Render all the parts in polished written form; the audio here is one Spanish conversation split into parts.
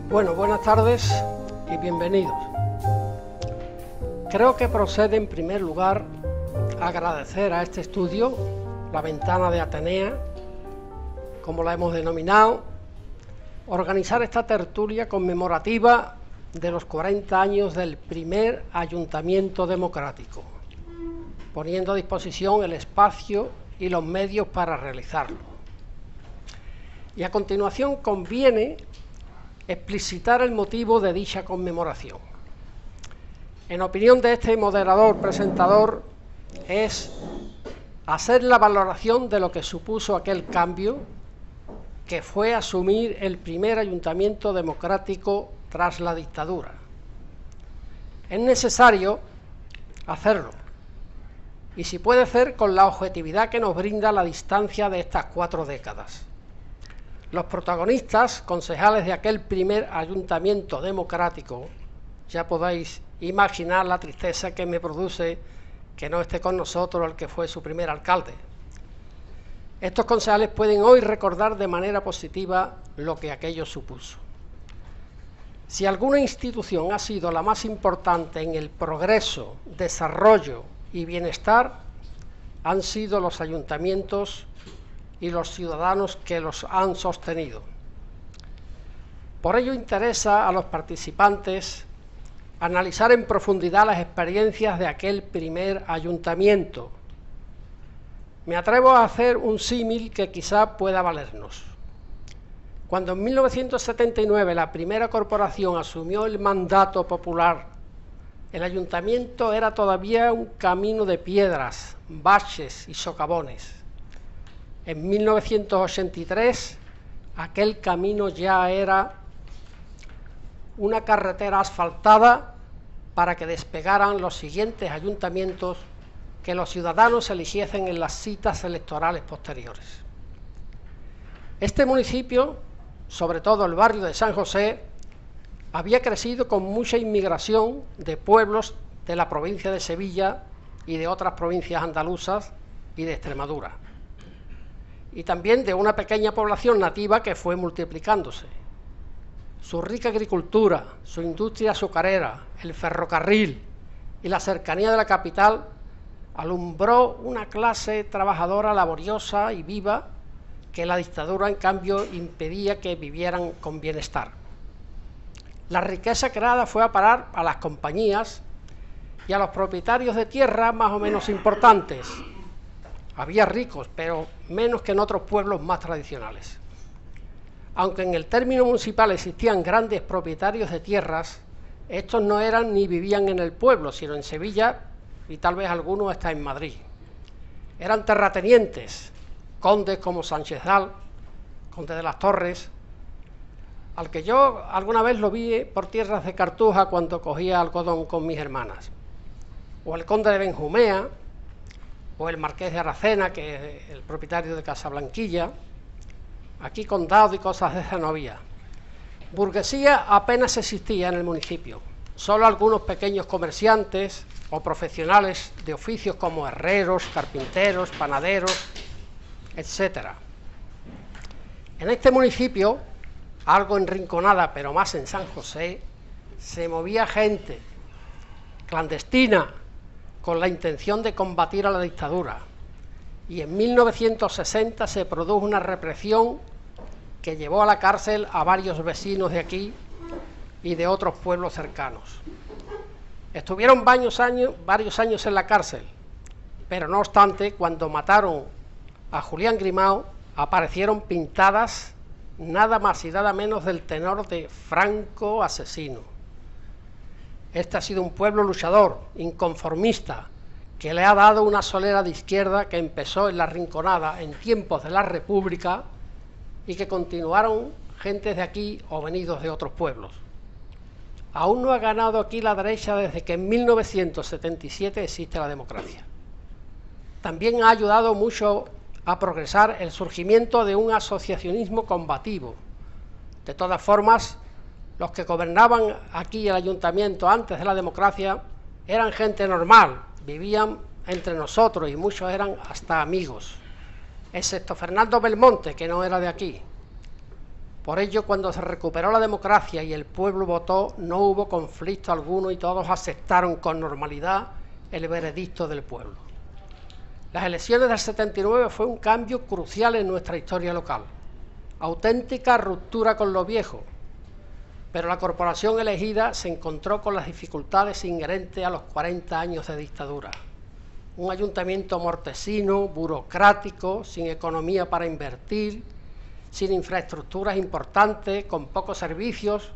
Bueno, buenas tardes y bienvenidos. Creo que procede en primer lugar agradecer a este estudio, La Ventana de Atenea, como la hemos denominado, organizar esta tertulia conmemorativa de los 40 años del primer ayuntamiento democrático, poniendo a disposición el espacio y los medios para realizarlo. Y a continuación conviene explicitar el motivo de dicha conmemoración. En opinión de este moderador presentador, es hacer la valoración de lo que supuso aquel cambio, que fue asumir el primer ayuntamiento democrático tras la dictadura. Es necesario hacerlo, y si puede ser con la objetividad que nos brinda la distancia de estas 4 décadas. Los protagonistas, concejales de aquel primer ayuntamiento democrático, ya podéis imaginar la tristeza que me produce que no esté con nosotros el que fue su primer alcalde. Estos concejales pueden hoy recordar de manera positiva lo que aquello supuso. Si alguna institución ha sido la más importante en el progreso, desarrollo y bienestar, han sido los ayuntamientos y los ciudadanos que los han sostenido. Por ello interesa a los participantes analizar en profundidad las experiencias de aquel primer ayuntamiento. Me atrevo a hacer un símil que quizá pueda valernos. Cuando en 1979 la primera corporación asumió el mandato popular, el ayuntamiento era todavía un camino de piedras, baches y socavones. En 1983, aquel camino ya era una carretera asfaltada para que despegaran los siguientes ayuntamientos que los ciudadanos eligiesen en las citas electorales posteriores. Este municipio, sobre todo el barrio de San José, había crecido con mucha inmigración de pueblos de la provincia de Sevilla y de otras provincias andaluzas, y de Extremadura, y también de una pequeña población nativa que fue multiplicándose. Su rica agricultura, su industria azucarera, el ferrocarril y la cercanía de la capital alumbró una clase trabajadora laboriosa y viva que la dictadura, en cambio, impedía que vivieran con bienestar. La riqueza creada fue a parar a las compañías y a los propietarios de tierra más o menos importantes. Había ricos, pero menos que en otros pueblos más tradicionales. Aunque en el término municipal existían grandes propietarios de tierras, estos no eran ni vivían en el pueblo, sino en Sevilla y tal vez algunos hasta en Madrid. Eran terratenientes, condes como Sánchez Dal, conde de las Torres, al que yo alguna vez lo vi por tierras de Cartuja cuando cogía algodón con mis hermanas, o el conde de Benjumea, o el marqués de Aracena, que es el propietario de Casablanquilla. Aquí condado y cosas de esas no había. Burguesía apenas existía en el municipio, solo algunos pequeños comerciantes o profesionales de oficios como herreros, carpinteros, panaderos, etc. En este municipio, algo en Rinconada, pero más en San José, se movía gente clandestina con la intención de combatir a la dictadura, y en 1960 se produjo una represión que llevó a la cárcel a varios vecinos de aquí y de otros pueblos cercanos. Estuvieron varios años en la cárcel, pero no obstante, cuando mataron a Julián Grimao, aparecieron pintadas nada más y nada menos del tenor de Franco asesino. Este ha sido un pueblo luchador, inconformista, que le ha dado una solera de izquierda que empezó en la Rinconada en tiempos de la República y que continuaron gentes de aquí o venidos de otros pueblos. Aún no ha ganado aquí la derecha desde que en 1977 existe la democracia. También ha ayudado mucho a progresar el surgimiento de un asociacionismo combativo. De todas formas, los que gobernaban aquí el ayuntamiento antes de la democracia eran gente normal, vivían entre nosotros y muchos eran hasta amigos, excepto Fernando Belmonte, que no era de aquí. Por ello, cuando se recuperó la democracia y el pueblo votó, no hubo conflicto alguno y todos aceptaron con normalidad el veredicto del pueblo. Las elecciones del 79 fue un cambio crucial en nuestra historia local, auténtica ruptura con lo viejo, pero la corporación elegida se encontró con las dificultades inherentes a los 40 años de dictadura. Un ayuntamiento mortecino, burocrático, sin economía para invertir, sin infraestructuras importantes, con pocos servicios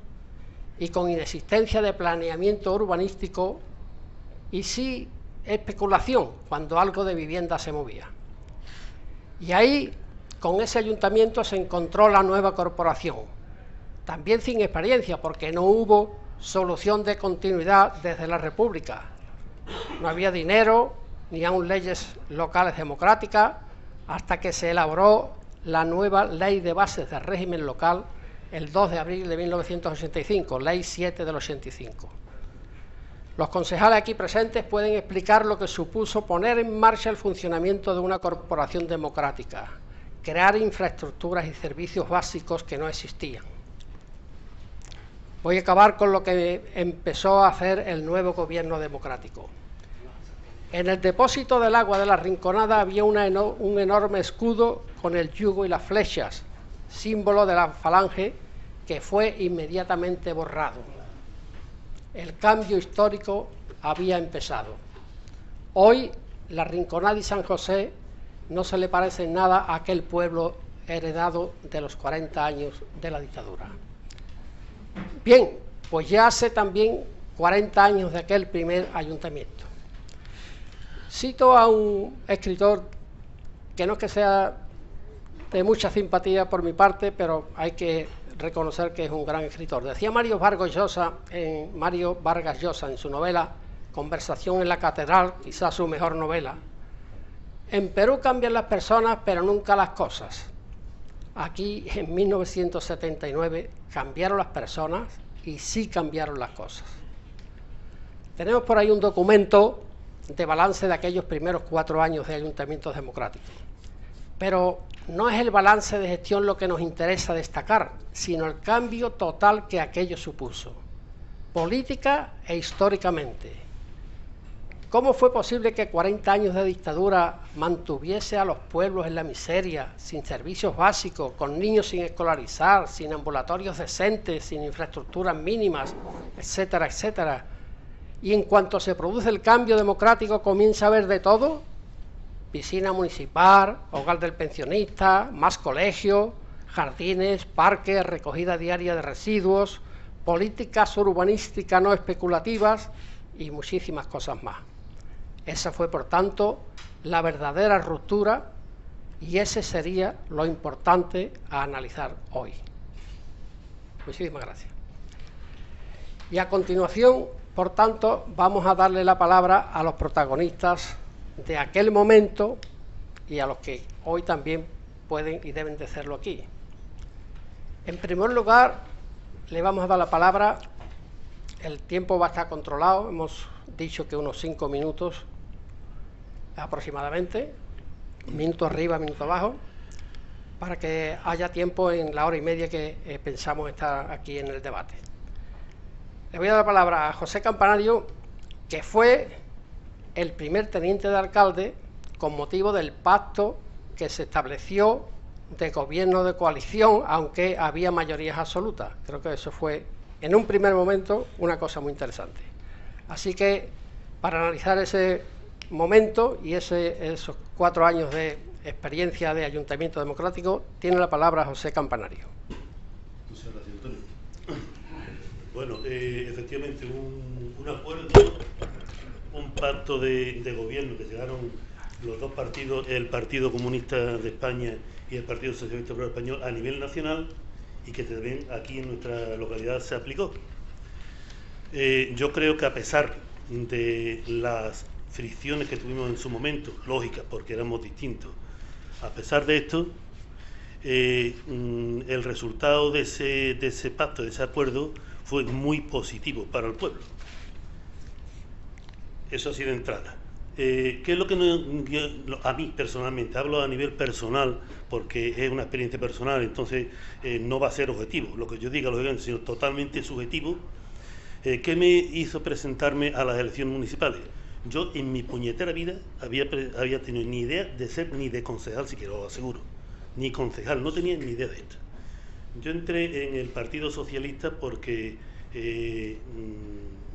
y con inexistencia de planeamiento urbanístico y sí especulación cuando algo de vivienda se movía. Y ahí, con ese ayuntamiento se encontró la nueva corporación, también sin experiencia, porque no hubo solución de continuidad desde la República. No había dinero, ni aún leyes locales democráticas, hasta que se elaboró la nueva Ley de Bases del Régimen Local el 2 de abril de 1985, Ley 7 del 85. Los concejales aquí presentes pueden explicar lo que supuso poner en marcha el funcionamiento de una corporación democrática, crear infraestructuras y servicios básicos que no existían. Voy a acabar con lo que empezó a hacer el nuevo gobierno democrático. En el depósito del agua de la Rinconada había un enorme escudo con el yugo y las flechas, símbolo de la falange, que fue inmediatamente borrado. El cambio histórico había empezado. Hoy, la Rinconada y San José no se le parece en nada a aquel pueblo heredado de los 40 años de la dictadura. Bien, pues ya hace también 40 años de aquel primer ayuntamiento. Cito a un escritor que no es que sea de mucha simpatía por mi parte, pero hay que reconocer que es un gran escritor. Decía Mario Vargas Llosa en su novela Conversación en la Catedral, quizás su mejor novela: en Perú cambian las personas, pero nunca las cosas. Aquí, en 1979, cambiaron las personas y sí cambiaron las cosas. Tenemos por ahí un documento de balance de aquellos primeros 4 años de ayuntamientos democráticos. Pero no es el balance de gestión lo que nos interesa destacar, sino el cambio total que aquello supuso, política e históricamente. ¿Cómo fue posible que 40 años de dictadura mantuviese a los pueblos en la miseria, sin servicios básicos, con niños sin escolarizar, sin ambulatorios decentes, sin infraestructuras mínimas, etcétera, etcétera? Y en cuanto se produce el cambio democrático comienza a haber de todo: piscina municipal, hogar del pensionista, más colegios, jardines, parques, recogida diaria de residuos, políticas urbanísticas no especulativas y muchísimas cosas más. Esa fue, por tanto, la verdadera ruptura, y ese sería lo importante a analizar hoy. Muchísimas gracias. Y a continuación, por tanto, vamos a darle la palabra a los protagonistas de aquel momento y a los que hoy también pueden y deben de hacerlo aquí. En primer lugar, le vamos a dar la palabra. El tiempo va a estar controlado, hemos dicho que unos 5 minutos aproximadamente, minuto arriba, minuto abajo, para que haya tiempo en la hora y media que pensamos estar aquí en el debate. Le voy a dar la palabra a José Campanario, que fue el primer teniente de alcalde con motivo del pacto que se estableció de gobierno de coalición, aunque había mayorías absolutas. Creo que eso fue, en un primer momento, una cosa muy interesante. Así que, para analizar ese momento y esos 4 años de experiencia de Ayuntamiento Democrático, tiene la palabra José Campanario. Muchas gracias, Antonio. Bueno, efectivamente, un acuerdo, un pacto de gobierno que llegaron los dos partidos, el Partido Comunista de España y el Partido Socialista Obrero Español, a nivel nacional, y que también aquí en nuestra localidad se aplicó. Yo creo que, a pesar de las fricciones que tuvimos en su momento, lógicas, porque éramos distintos, a pesar de esto, el resultado de ese pacto, de ese acuerdo, fue muy positivo para el pueblo. Eso así de entrada. ¿Qué es lo que a mí personalmente, hablo a nivel personal porque es una experiencia personal, entonces no va a ser objetivo, lo que yo diga lógicamente, sino totalmente subjetivo? ¿Qué me hizo presentarme a las elecciones municipales? Yo en mi puñetera vida había tenido ni idea de ser ni de concejal, siquiera lo aseguro, ni concejal, no tenía ni idea de esto. Yo entré en el Partido Socialista porque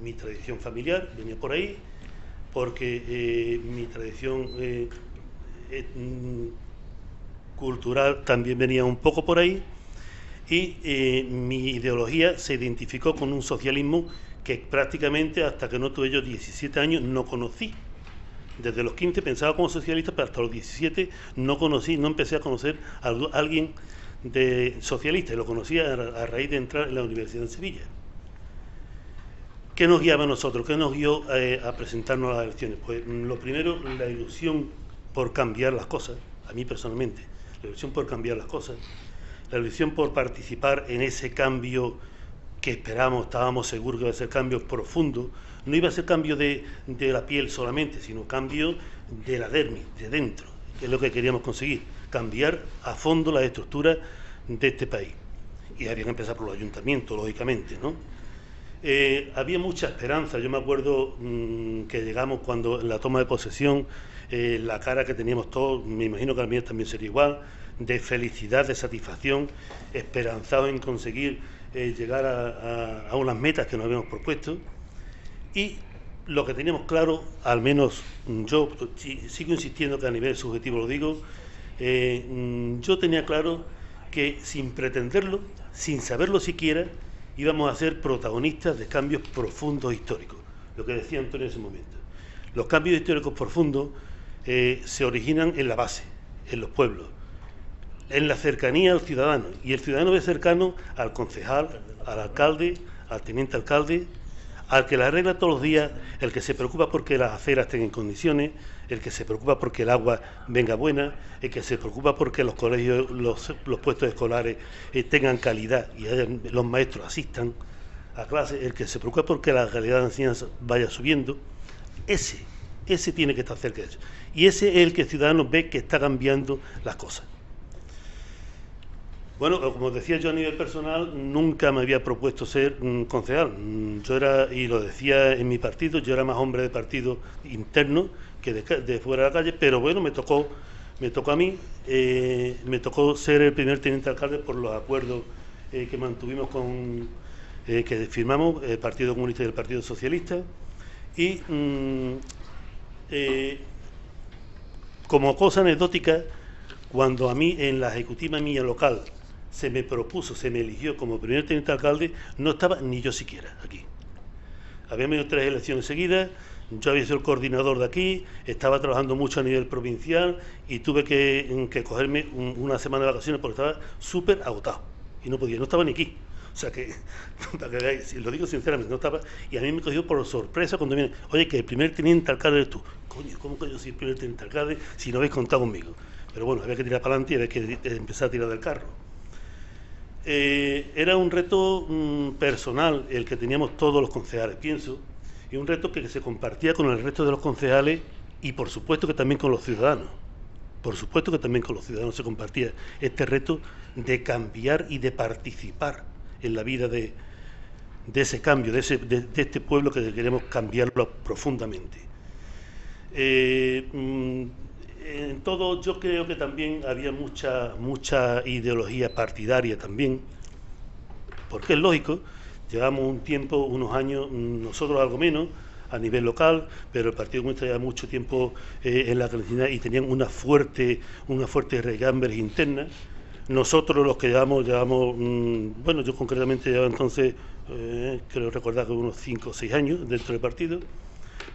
mi tradición familiar venía por ahí, porque mi tradición cultural también venía un poco por ahí, y mi ideología se identificó con un socialismo que prácticamente hasta que no tuve yo 17 años no conocí. Desde los 15 pensaba como socialista, pero hasta los 17 no empecé a conocer a alguien de socialista, y lo conocí a raíz de entrar en la Universidad de Sevilla. ¿Qué nos guiaba a nosotros? ¿Qué nos guió a presentarnos a las elecciones? Pues lo primero, la ilusión por cambiar las cosas, a mí personalmente, la ilusión por cambiar las cosas, la ilusión por participar en ese cambio que esperamos, estábamos seguros que iba a ser cambio profundo. No iba a ser cambio de la piel solamente, sino cambio de la dermis, de dentro, que es lo que queríamos conseguir, cambiar a fondo las estructuras de este país. Y había que empezar por los ayuntamientos, lógicamente, ¿no? Había mucha esperanza. Yo me acuerdo que llegamos cuando en la toma de posesión, la cara que teníamos todos, me imagino que la mía también sería igual, de felicidad, de satisfacción, esperanzado en conseguir llegar a unas metas que nos habíamos propuesto. Y lo que teníamos claro, al menos yo sigo insistiendo que a nivel subjetivo lo digo, yo tenía claro que sin pretenderlo, sin saberlo siquiera, íbamos a ser protagonistas de cambios profundos históricos, lo que decía Antonio en ese momento. Los cambios históricos profundos se originan en la base, en los pueblos, en la cercanía al ciudadano, y el ciudadano es cercano al concejal, al alcalde, al teniente alcalde, al que la arregla todos los días, el que se preocupa porque las aceras estén en condiciones, el que se preocupa porque el agua venga buena, el que se preocupa porque los colegios, los puestos escolares tengan calidad y los maestros asistan a clases, el que se preocupa porque la calidad de enseñanza vaya subiendo. Ese Ese tiene que estar cerca de eso. Y ese es el que Ciudadanos ve que está cambiando las cosas. Bueno, como decía yo a nivel personal, nunca me había propuesto ser concejal. Yo era, y lo decía en mi partido, yo era más hombre de partido interno que de fuera de la calle, pero bueno, me tocó a mí, me tocó ser el primer teniente alcalde por los acuerdos que mantuvimos que firmamos el Partido Comunista y el Partido Socialista. Y como cosa anecdótica, cuando a mí en la ejecutiva mía local se me eligió como primer teniente alcalde, no estaba ni yo siquiera aquí. Habíamos ido 3 elecciones seguidas, yo había sido el coordinador de aquí, estaba trabajando mucho a nivel provincial y tuve que cogerme una semana de vacaciones porque estaba súper agotado y no podía, no estaba ni aquí. O sea que, lo digo sinceramente, no estaba, y a mí me cogió por sorpresa cuando viene, oye, que el primer teniente alcalde eres tú. Coño, ¿cómo que yo soy el primer teniente alcalde si no habéis contado conmigo? Pero bueno, había que tirar para adelante y había que empezar a tirar del carro. Era un reto personal el que teníamos todos los concejales, pienso, y un reto que se compartía con el resto de los concejales y por supuesto que también con los ciudadanos. Por supuesto que también con los ciudadanos se compartía este reto de cambiar y de participar en la vida de ese cambio, de este pueblo que queremos cambiarlo profundamente. En todo yo creo que también había mucha ideología partidaria también, porque es lógico, llevamos un tiempo, unos años, nosotros algo menos, a nivel local, pero el Partido Comunista lleva mucho tiempo en la clandestinidad y tenían una fuerte regambres internas. Nosotros los que llevamos, bueno, yo concretamente llevaba entonces, creo recordar que unos 5 o 6 años dentro del partido,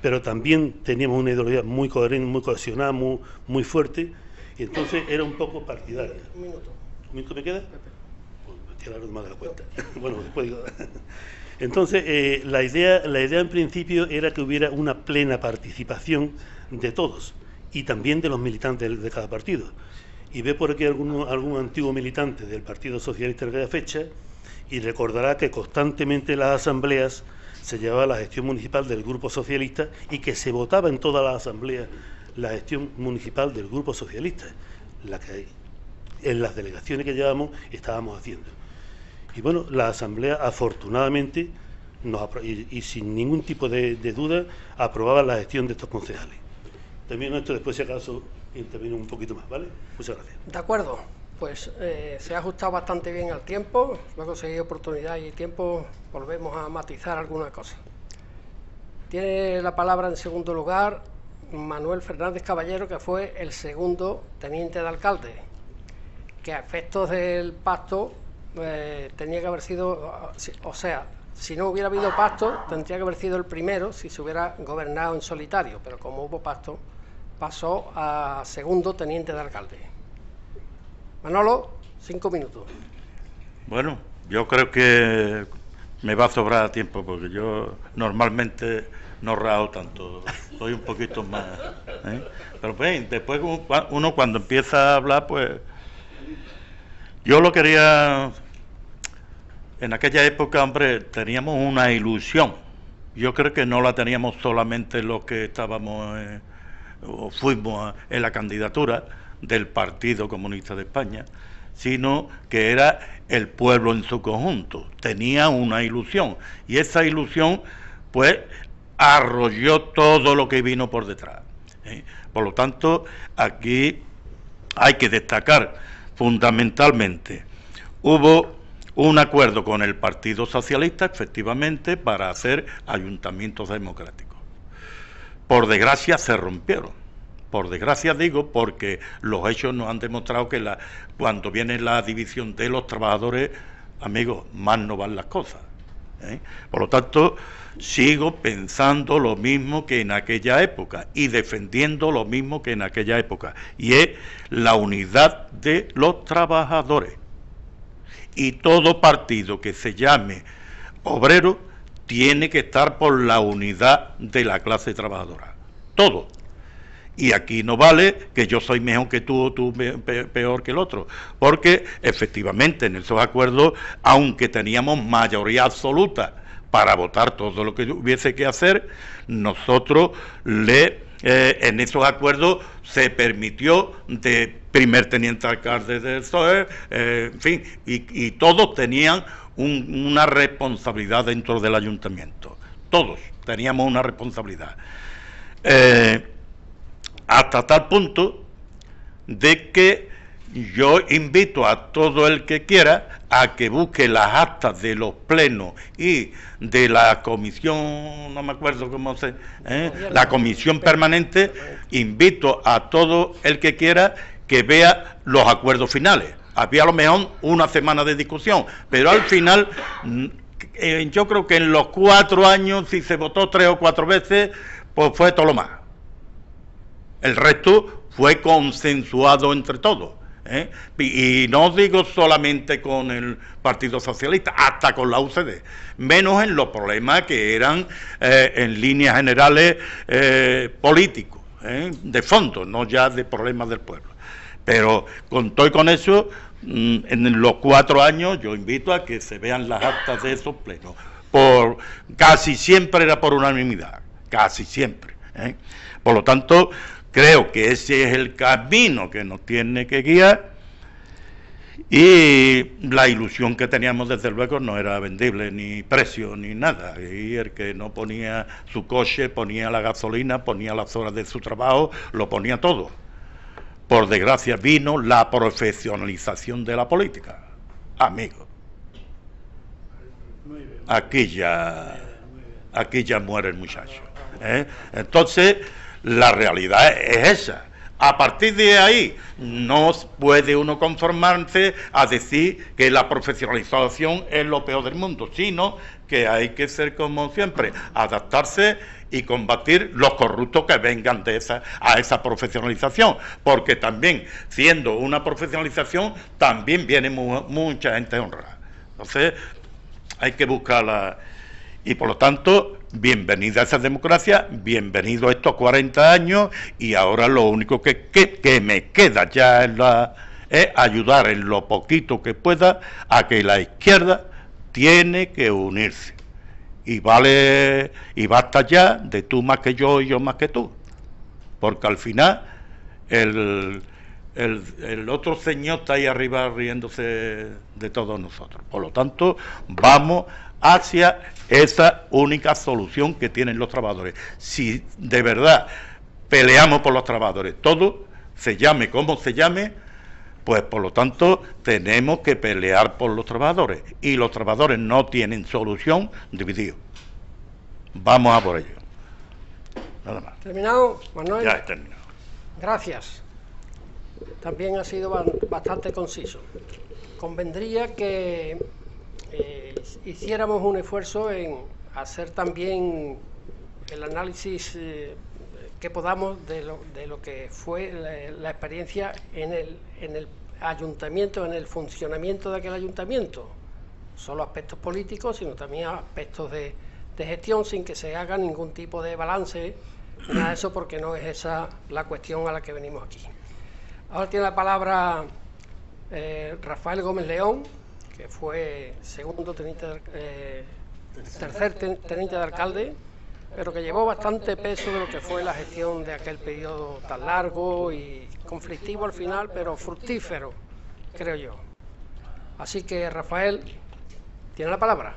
pero también teníamos una ideología muy coherente, muy cohesionada, muy fuerte, y entonces era un poco partidaria. Un minuto. ¿Un minuto me queda? Pues me estoy hablando más de la cuenta. Bueno, después digo. Entonces, la idea en principio era que hubiera una plena participación de todos, y también de los militantes de cada partido. Y ve por aquí algún antiguo militante del Partido Socialista de aquella fecha, y recordará que constantemente en las asambleas se llevaba la gestión municipal del Grupo Socialista y que se votaba en todas las asambleas la gestión municipal del Grupo Socialista, la que en las delegaciones que llevamos estábamos haciendo. Y bueno, la asamblea afortunadamente y sin ningún tipo de duda aprobaba la gestión de estos concejales. Termino esto, después si acaso intervino un poquito más, ¿vale? Muchas gracias. De acuerdo, pues se ha ajustado bastante bien al tiempo, luego si hay oportunidad y tiempo volvemos a matizar alguna cosa. Tiene la palabra en segundo lugar Manuel Fernández Caballero, que fue el segundo teniente de alcalde, que a efectos del pacto tenía que haber sido, o sea, si no hubiera habido pacto tendría que haber sido el primero si se hubiera gobernado en solitario, pero como hubo pacto pasó a segundo teniente de alcalde. Manolo, 5 minutos. Bueno, yo creo que me va a sobrar tiempo porque yo normalmente no rajo tanto, soy un poquito más, pero pues, después uno cuando empieza a hablar, pues yo lo quería, en aquella época, hombre, teníamos una ilusión, yo creo que no la teníamos solamente los que estábamos o fuimos en la candidatura del Partido Comunista de España, sino que era el pueblo en su conjunto, tenía una ilusión, y esa ilusión pues arrolló todo lo que vino por detrás. Por lo tanto, aquí hay que destacar fundamentalmente, hubo un acuerdo con el Partido Socialista, efectivamente, para hacer ayuntamientos democráticos. Por desgracia se rompieron. Por desgracia digo porque los hechos nos han demostrado que cuando viene la división de los trabajadores, amigos, más no van las cosas. Por lo tanto, sigo pensando lo mismo que en aquella época y defendiendo lo mismo que en aquella época, y es la unidad de los trabajadores. Y todo partido que se llame obrero tiene que estar por la unidad de la clase trabajadora. Todo. Y aquí no vale que yo soy mejor que tú o tú peor que el otro, porque efectivamente en esos acuerdos, aunque teníamos mayoría absoluta para votar todo lo que hubiese que hacer, nosotros le en esos acuerdos se permitió de primer teniente alcalde del PSOE, en fin, y todos tenían una responsabilidad dentro del ayuntamiento. Todos teníamos una responsabilidad. Hasta tal punto de que yo invito a todo el que quiera a que busque las actas de los plenos y de la comisión, no me acuerdo cómo se... la comisión permanente. Invito a todo el que quiera que vea los acuerdos finales. Había a lo mejor una semana de discusión, pero al final, yo creo que en los 4 años, si se votó 3 o 4 veces, pues fue todo lo más. El resto fue consensuado entre todos. Y no digo solamente con el Partido Socialista, hasta con la UCD, menos en los problemas que eran en líneas generales políticos, de fondo, no ya de problemas del pueblo. Pero con todo y con eso, en los 4 años yo invito a que se vean las actas de esos plenos. Casi siempre era por unanimidad, casi siempre. Por lo tanto, creo que ese es el camino que nos tiene que guiar, y la ilusión que teníamos desde luego no era vendible, ni precio, ni nada. Y el que no ponía su coche, ponía la gasolina, ponía las horas de su trabajo, lo ponía todo. Por desgracia vino la profesionalización de la política, amigo. Aquí ya muere el muchacho. Entonces, la realidad es esa. A partir de ahí, no puede uno conformarse a decir que la profesionalización es lo peor del mundo, sino que hay que ser, como siempre, adaptarse y combatir los corruptos que vengan a esa profesionalización, porque también, siendo una profesionalización, también viene mucha gente honrada. Entonces, hay que buscarla. Y por lo tanto, bienvenida a esa democracia, bienvenido a estos 40 años, y ahora lo único que me queda ya es ayudar en lo poquito que pueda a que la izquierda tiene que unirse. Y basta ya de tú más que yo y yo más que tú. Porque al final el otro señor está ahí arriba riéndose de todos nosotros. Por lo tanto, vamos hacia esa única solución que tienen los trabajadores. Si de verdad peleamos por los trabajadores, todo se llame como se llame, pues por lo tanto tenemos que pelear por los trabajadores, y los trabajadores no tienen solución divididos. Vamos a por ello. Nada más. ¿Terminado, Manuel? Ya he terminado. Gracias. También ha sido bastante conciso. Convendría que hiciéramos un esfuerzo en hacer también el análisis que podamos de lo que fue la experiencia en el ayuntamiento, en el funcionamiento de aquel ayuntamiento. Solo aspectos políticos, sino también aspectos de gestión, sin que se haga ningún tipo de balance, nada de eso, porque no es esa la cuestión a la que venimos aquí. Ahora tiene la palabra Rafael Gómez León, que fue tercer teniente de alcalde, pero que llevó bastante peso de lo que fue la gestión de aquel periodo tan largo y conflictivo al final, pero fructífero, creo yo. Así que, Rafael, tiene la palabra.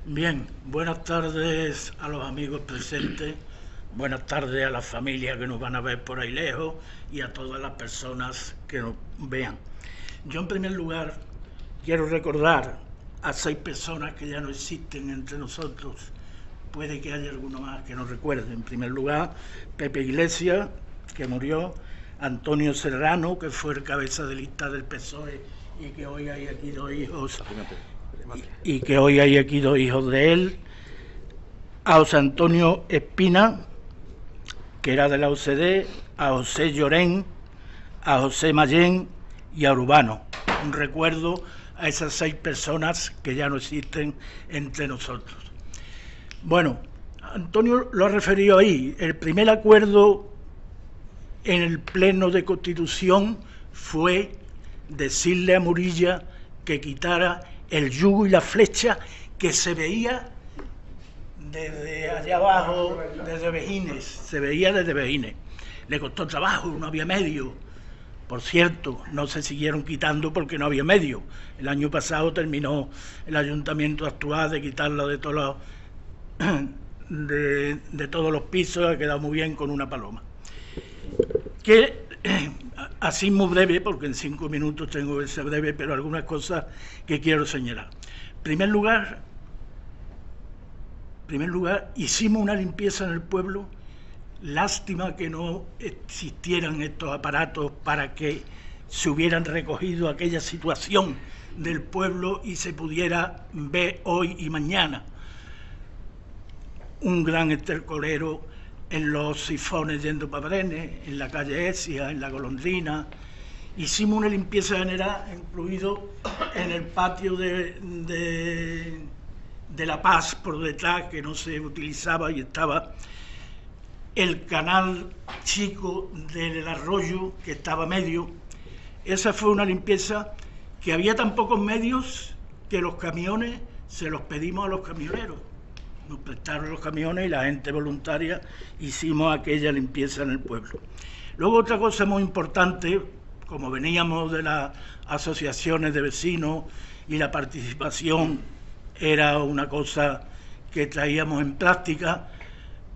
Bien, buenas tardes a los amigos presentes, buenas tardes a las familias que nos van a ver por ahí lejos y a todas las personas que nos vean. Yo, en primer lugar, quiero recordar a 6 personas que ya no existen entre nosotros. Puede que haya alguno más que no recuerde. En primer lugar, Pepe Iglesias, que murió; Antonio Serrano, que fue el cabeza de lista del PSOE y que hoy hay aquí 2 hijos, de él; a José Antonio Espina, que era de la UCD; a José Llorén, a José Mayén y a Urbano. Un recuerdo a esas 6 personas que ya no existen entre nosotros. Bueno, Antonio lo ha referido ahí. El primer acuerdo en el Pleno de Constitución fue decirle a Murilla que quitara el yugo y la flecha que se veía desde allá abajo, desde Vejines, se veía desde Vejines. Le costó trabajo, no había medio. Por cierto, no se siguieron quitando porque no había medio. El año pasado terminó el ayuntamiento de actuar de quitarlo de todos los pisos, ha quedado muy bien con una paloma. Que así muy breve, porque en 5 minutos tengo que ser breve, pero algunas cosas que quiero señalar. En primer lugar, hicimos una limpieza en el pueblo. Lástima que no existieran estos aparatos para que se hubieran recogido aquella situación del pueblo y se pudiera ver hoy y mañana. Un gran estercolero en los sifones yendo para Brenes, en la calle Esia, en la Golondrina. Hicimos una limpieza general, incluido en el patio de La Paz por detrás, que no se utilizaba, y estaba el canal chico del arroyo, que estaba medio. Esa fue una limpieza que había tan pocos medios que los camiones se los pedimos a los camioneros. Nos prestaron los camiones y la gente voluntaria hicimos aquella limpieza en el pueblo. Luego otra cosa muy importante, como veníamos de las asociaciones de vecinos y la participación era una cosa que traíamos en práctica,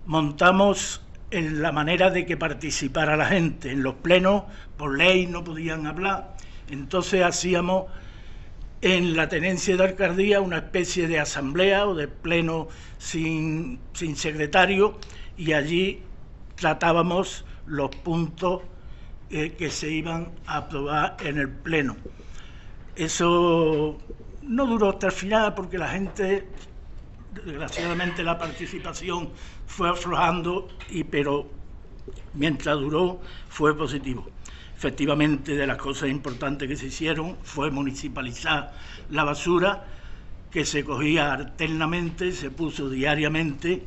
montamos en la manera de que participara la gente. En los plenos, por ley, no podían hablar, entonces hacíamos en la tenencia de alcaldía una especie de asamblea o de pleno sin secretario, y allí tratábamos los puntos que se iban a aprobar en el pleno. Eso no duró hasta el final porque la gente, desgraciadamente, la participación fue aflojando, pero mientras duró fue positivo. Efectivamente, de las cosas importantes que se hicieron fue municipalizar la basura, que se cogía alternamente, se puso diariamente,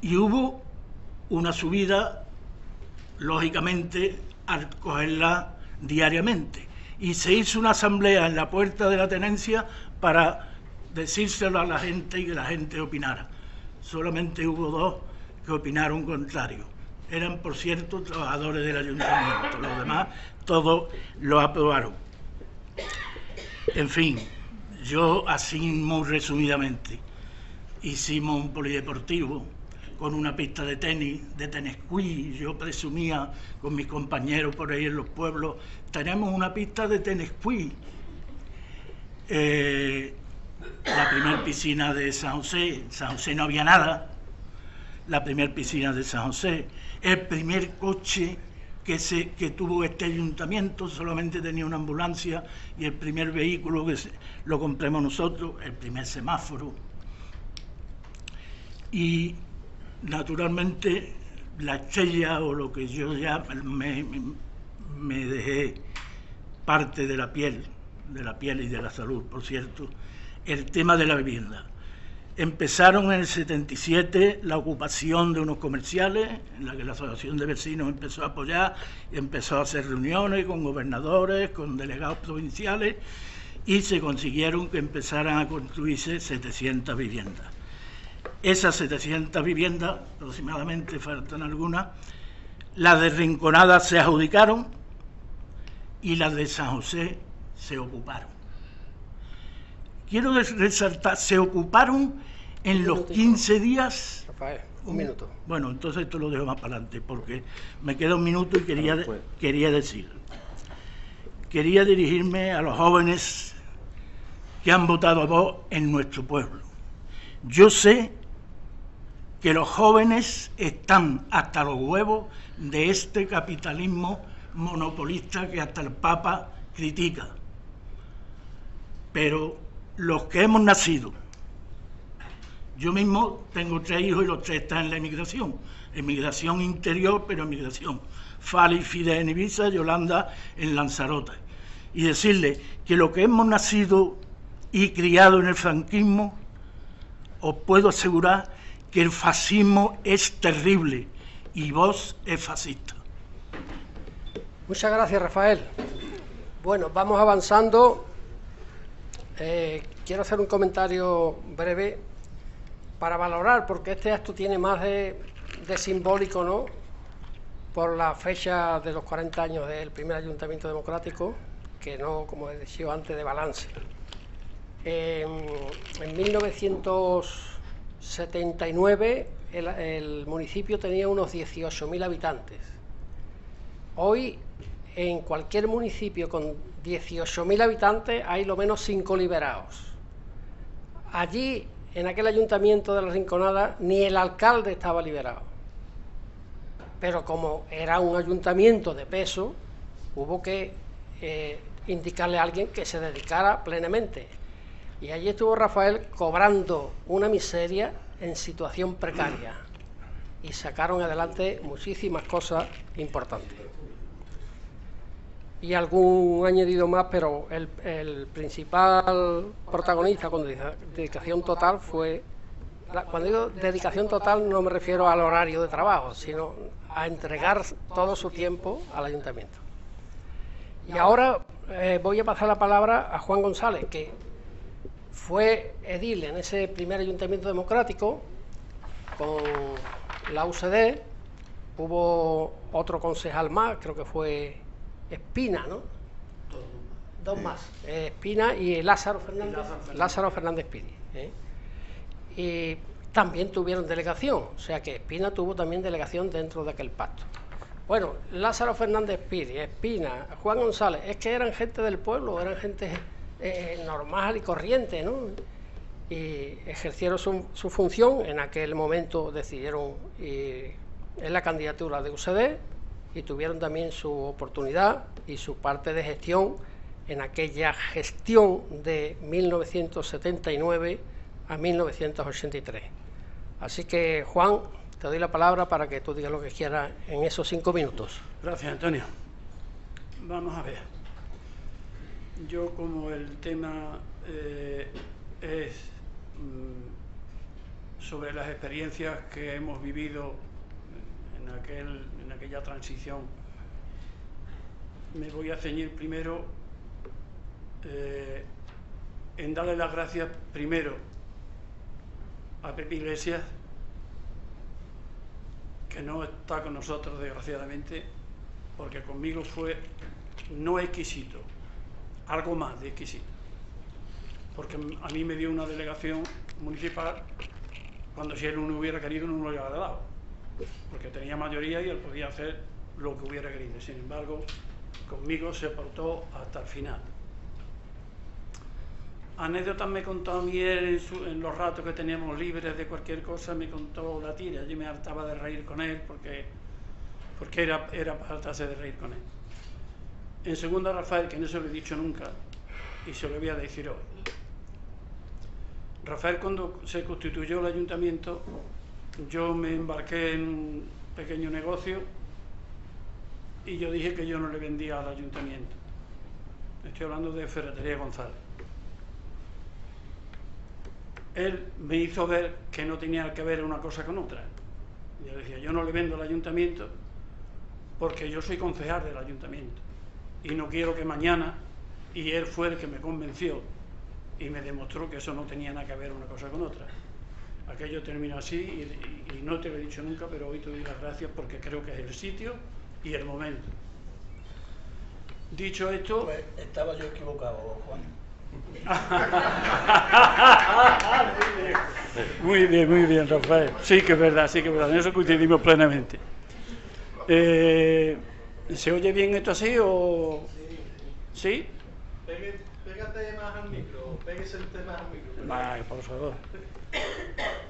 y hubo una subida, lógicamente, al cogerla diariamente. Y se hizo una asamblea en la puerta de la tenencia para decírselo a la gente y que la gente opinara. Solamente hubo 2 que opinaron contrario. Eran, por cierto, trabajadores del ayuntamiento. Los demás, todos lo aprobaron. En fin, yo así muy resumidamente, hicimos un polideportivo con una pista de tenis, de tenisquí. Yo presumía con mis compañeros por ahí en los pueblos, tenemos una pista de tenisquí. La primera piscina de San José, en San José no había nada, la primera piscina de San José, el primer coche que tuvo este ayuntamiento, solamente tenía una ambulancia, y el primer vehículo que lo compramos nosotros, el primer semáforo. Y naturalmente la estrella, o lo que yo ya me dejé parte de la piel y de la salud, por cierto, el tema de la vivienda. Empezaron en el 77 la ocupación de unos comerciales, en la que la Asociación de Vecinos empezó a apoyar, empezó a hacer reuniones con gobernadores, con delegados provinciales, y se consiguieron que empezaran a construirse 700 viviendas. Esas 700 viviendas, aproximadamente, faltan algunas, las de Rinconada se adjudicaron y las de San José se ocuparon. Quiero resaltar, se ocuparon en los 15 días... Rafael, un minuto. Bueno, entonces esto lo dejo más para adelante, porque me queda un minuto y quería decir. Quería dirigirme a los jóvenes que han votado a Vox en nuestro pueblo. Yo sé que los jóvenes están hasta los huevos de este capitalismo monopolista que hasta el Papa critica. Pero los que hemos nacido, yo mismo tengo 3 hijos y los 3 están en la emigración interior, pero emigración. Fali, Fidel en Ibiza, Yolanda en Lanzarote. Y decirle que lo que hemos nacido y criado en el franquismo, os puedo asegurar que el fascismo es terrible y Vox es fascista. Muchas gracias, Rafael. Bueno, vamos avanzando. Quiero hacer un comentario breve para valorar, porque este acto tiene más de simbólico, ¿no?, por la fecha de los 40 años del primer ayuntamiento democrático, que no, como he dicho antes, de balance. En 1979 el municipio tenía unos 18.000 habitantes. Hoy, en cualquier municipio con 18.000 habitantes hay lo menos 5 liberados. Allí, en aquel ayuntamiento de La Rinconada, ni el alcalde estaba liberado. Pero como era un ayuntamiento de peso, hubo que indicarle a alguien que se dedicara plenamente. Y allí estuvo Rafael cobrando una miseria en situación precaria. Y sacaron adelante muchísimas cosas importantes. Y algún añadido más, pero el principal protagonista con dedicación total fue... Cuando digo dedicación total no me refiero al horario de trabajo, sino a entregar todo su tiempo al ayuntamiento. Y ahora voy a pasar la palabra a Juan González, que fue edil en ese primer ayuntamiento democrático con la UCD. Hubo otro concejal más, creo que fue Espina, ¿no? Dos más, Espina y Lázaro Fernández Piri. Y también tuvieron delegación, o sea que Espina tuvo también delegación dentro de aquel pacto. Bueno, Lázaro Fernández Piri, Espina, Juan González, es que eran gente del pueblo, eran gente normal y corriente, ¿no? Y ejercieron su función. En aquel momento decidieron ir en la candidatura de UCD y tuvieron también su oportunidad y su parte de gestión en aquella gestión de 1979 a 1983. Así que, Juan, te doy la palabra para que tú digas lo que quieras en esos 5 minutos. Gracias, Antonio. Vamos a ver. Yo, como el tema es sobre las experiencias que hemos vivido en aquella transición, me voy a ceñir primero en darle las gracias primero a Pepe Iglesias, que no está con nosotros desgraciadamente, porque conmigo fue no exquisito, algo más de exquisito, porque a mí me dio una delegación municipal cuando si él no hubiera querido no me lo hubiera dado, porque tenía mayoría y él podía hacer lo que hubiera querido. Sin embargo, conmigo se portó hasta el final. Anécdotas me contó a mí él en los ratos que teníamos libres de cualquier cosa, me contó la tira. Yo me hartaba de reír con él porque era para hartarse de reír con él. En segundo, a Rafael, que no se lo he dicho nunca y se lo voy a decir hoy. Rafael, cuando se constituyó el ayuntamiento, yo me embarqué en un pequeño negocio y yo dije que yo no le vendía al ayuntamiento. Estoy hablando de Ferretería González. Él me hizo ver que no tenía que ver una cosa con otra. Yo decía, yo no le vendo al ayuntamiento porque yo soy concejal del ayuntamiento y no quiero que mañana, y él fue el que me convenció y me demostró que eso no tenía nada que ver una cosa con otra. Aquello terminó así y no te lo he dicho nunca, pero hoy te doy las gracias porque creo que es el sitio y el momento. Dicho esto... Pues estaba yo equivocado, Juan. Muy bien, Rafael. Sí que es verdad, en eso coincidimos plenamente. ¿Se oye bien esto así o...? ¿Sí? Pégate más al micro, péguese más al micro. Vale, por favor.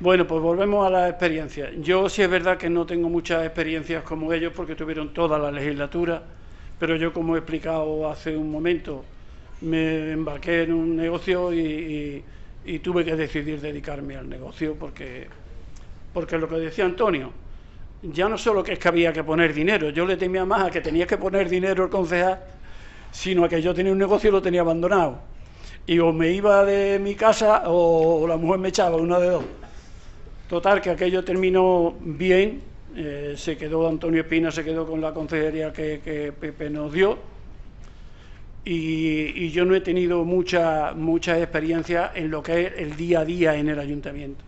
Bueno, pues volvemos a la experiencia. Yo sí es verdad que no tengo muchas experiencias como ellos porque tuvieron toda la legislatura, pero yo, como he explicado hace un momento, me embarqué en un negocio y tuve que decidir dedicarme al negocio porque lo que decía Antonio, ya no solo que es que había que poner dinero, yo le temía más a que tenía que poner dinero el concejal, sino a que yo tenía un negocio y lo tenía abandonado. Y o me iba de mi casa o la mujer me echaba, una de dos. Total, que aquello terminó bien, se quedó Antonio Espina, se quedó con la consejería que Pepe nos dio. Y yo no he tenido mucha experiencia en lo que es el día a día en el ayuntamiento.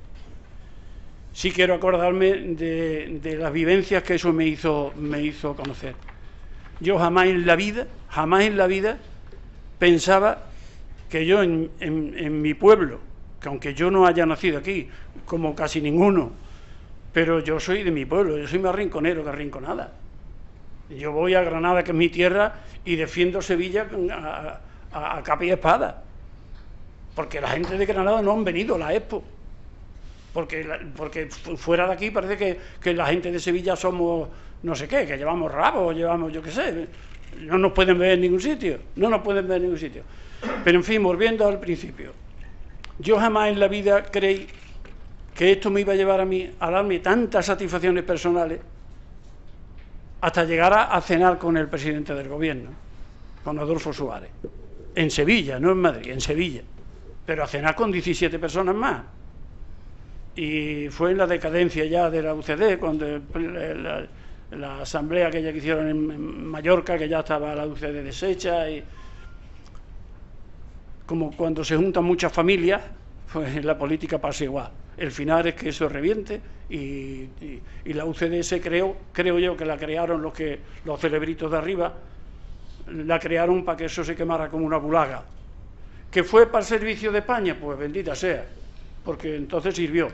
sí quiero acordarme de las vivencias que eso me hizo conocer. Yo jamás en la vida pensaba que yo en mi pueblo, que aunque yo no haya nacido aquí, como casi ninguno, pero yo soy de mi pueblo, yo soy más rinconero que Rinconada. Yo voy a Granada, que es mi tierra, y defiendo Sevilla a capa y espada. Porque la gente de Granada no han venido a la Expo. Porque fuera de aquí parece que la gente de Sevilla somos no sé qué, que llevamos rabos, llevamos yo qué sé. No nos pueden ver en ningún sitio. Pero en fin, volviendo al principio. Yo jamás en la vida creí que esto me iba a llevar a mí a darme tantas satisfacciones personales hasta llegar a cenar con el presidente del gobierno, con Adolfo Suárez, en Sevilla, no en Madrid, en Sevilla, pero a cenar con 17 personas más. Y fue en la decadencia ya de la UCD, cuando la asamblea aquella que hicieron en Mallorca, que ya estaba la UCD deshecha, y como cuando se juntan muchas familias, pues en la política pasa igual. El final es que eso reviente y la UCD se creó, creo yo que la crearon los cerebritos de arriba, la crearon para que eso se quemara como una bulaga. ¿Que fue para el servicio de España? Pues bendita sea, porque entonces sirvió.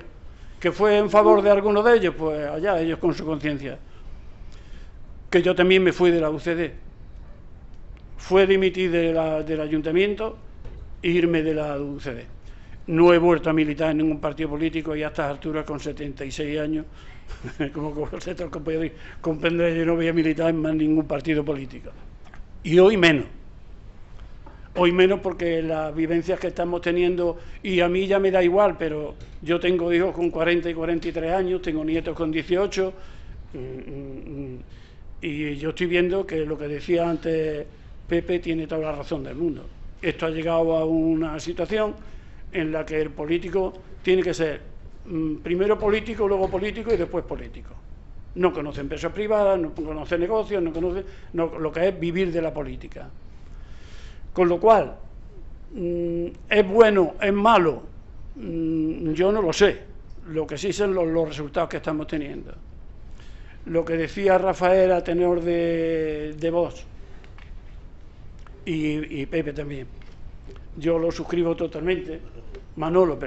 ¿Que fue en favor de alguno de ellos? Pues allá ellos con su conciencia. Que yo también me fui de la UCD. Fue dimitir del ayuntamiento e irme de la UCD. No he vuelto a militar en ningún partido político y a estas alturas, con 76 años, como vosotros comprendréis, yo no voy a militar en más ningún partido político. Y hoy menos. Hoy menos porque las vivencias que estamos teniendo, y a mí ya me da igual, pero yo tengo hijos con 40 y 43 años, tengo nietos con 18, y yo estoy viendo que lo que decía antes Pepe tiene toda la razón del mundo. Esto ha llegado a una situación en la que el político tiene que ser primero político, luego político y después político. No conoce empresas privadas, no conoce negocios, no conoce lo que es vivir de la política. Con lo cual, ¿es bueno, es malo? Yo no lo sé. Lo que sí son los resultados que estamos teniendo. Lo que decía Rafael a tenor de voz, y Pepe también, yo lo suscribo totalmente. Manolo.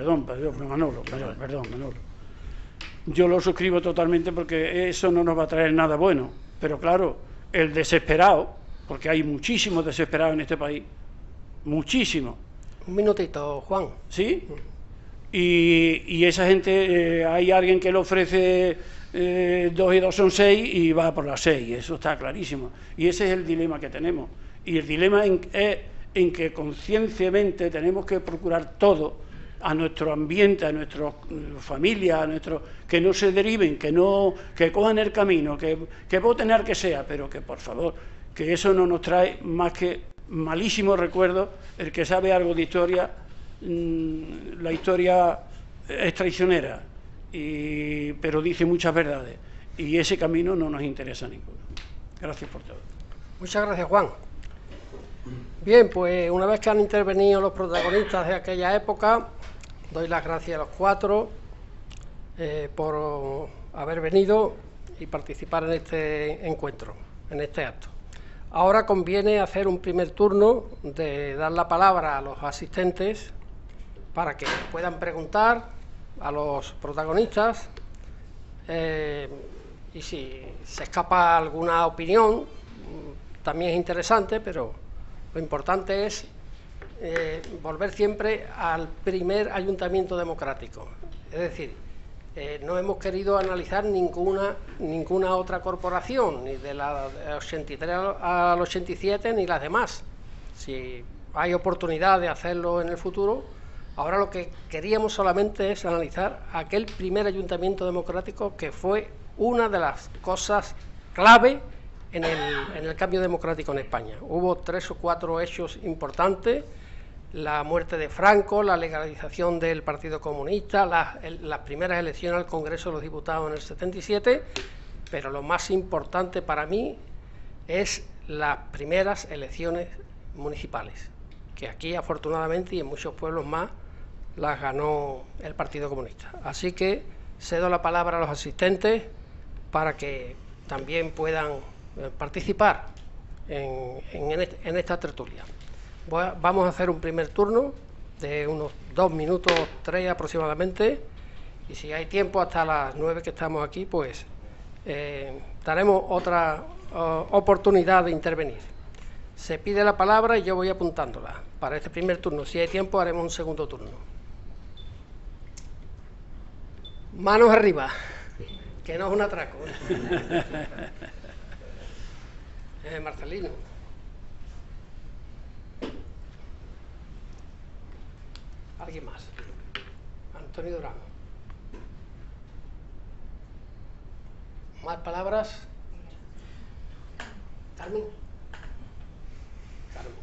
Yo lo suscribo totalmente porque eso no nos va a traer nada bueno. Pero claro, el desesperado, porque hay muchísimos desesperados en este país, muchísimos. Un minutito, Juan. ¿Sí? Y esa gente, hay alguien que le ofrece 2 y 2 son 6 y va por las 6, eso está clarísimo. Y ese es el dilema que tenemos. Y el dilema es en que concienciamente tenemos que procurar todo a nuestro ambiente, a nuestra familia, que no se deriven, que cojan el camino, que voten al que sea, pero que por favor, que eso no nos trae más que malísimos recuerdos. El que sabe algo de historia, la historia es traicionera, pero dice muchas verdades, y ese camino no nos interesa a ninguno. Gracias por todo. Muchas gracias, Juan. Bien, pues una vez que han intervenido los protagonistas de aquella época, doy las gracias a los 4 por haber venido y participar en este encuentro, en este acto. Ahora conviene hacer un primer turno de dar la palabra a los asistentes para que puedan preguntar a los protagonistas, y si se escapa alguna opinión también es interesante, pero lo importante es volver siempre al primer ayuntamiento democrático. Es decir, no hemos querido analizar ninguna otra corporación, ni de la 83 al 87, ni las demás. Si hay oportunidad de hacerlo en el futuro, ahora lo que queríamos solamente es analizar aquel primer ayuntamiento democrático, que fue una de las cosas clave en el cambio democrático en España. Hubo 3 o 4 hechos importantes: la muerte de Franco, la legalización del Partido Comunista, las primeras elecciones al Congreso de los Diputados en el 77, pero lo más importante para mí es las primeras elecciones municipales, que aquí afortunadamente y en muchos pueblos más las ganó el Partido Comunista. Así que cedo la palabra a los asistentes para que también puedan participar en esta tertulia. Vamos a hacer un primer turno de unos 2 minutos, 3 aproximadamente, y si hay tiempo hasta las 9 que estamos aquí, pues daremos otra oportunidad de intervenir. Se pide la palabra y yo voy apuntándola para este primer turno. Si hay tiempo, haremos un segundo turno. Manos arriba, que no es un atraco. Marcelino. ¿Alguien más? Antonio Durán. ¿Más palabras? Carmen. Carmen.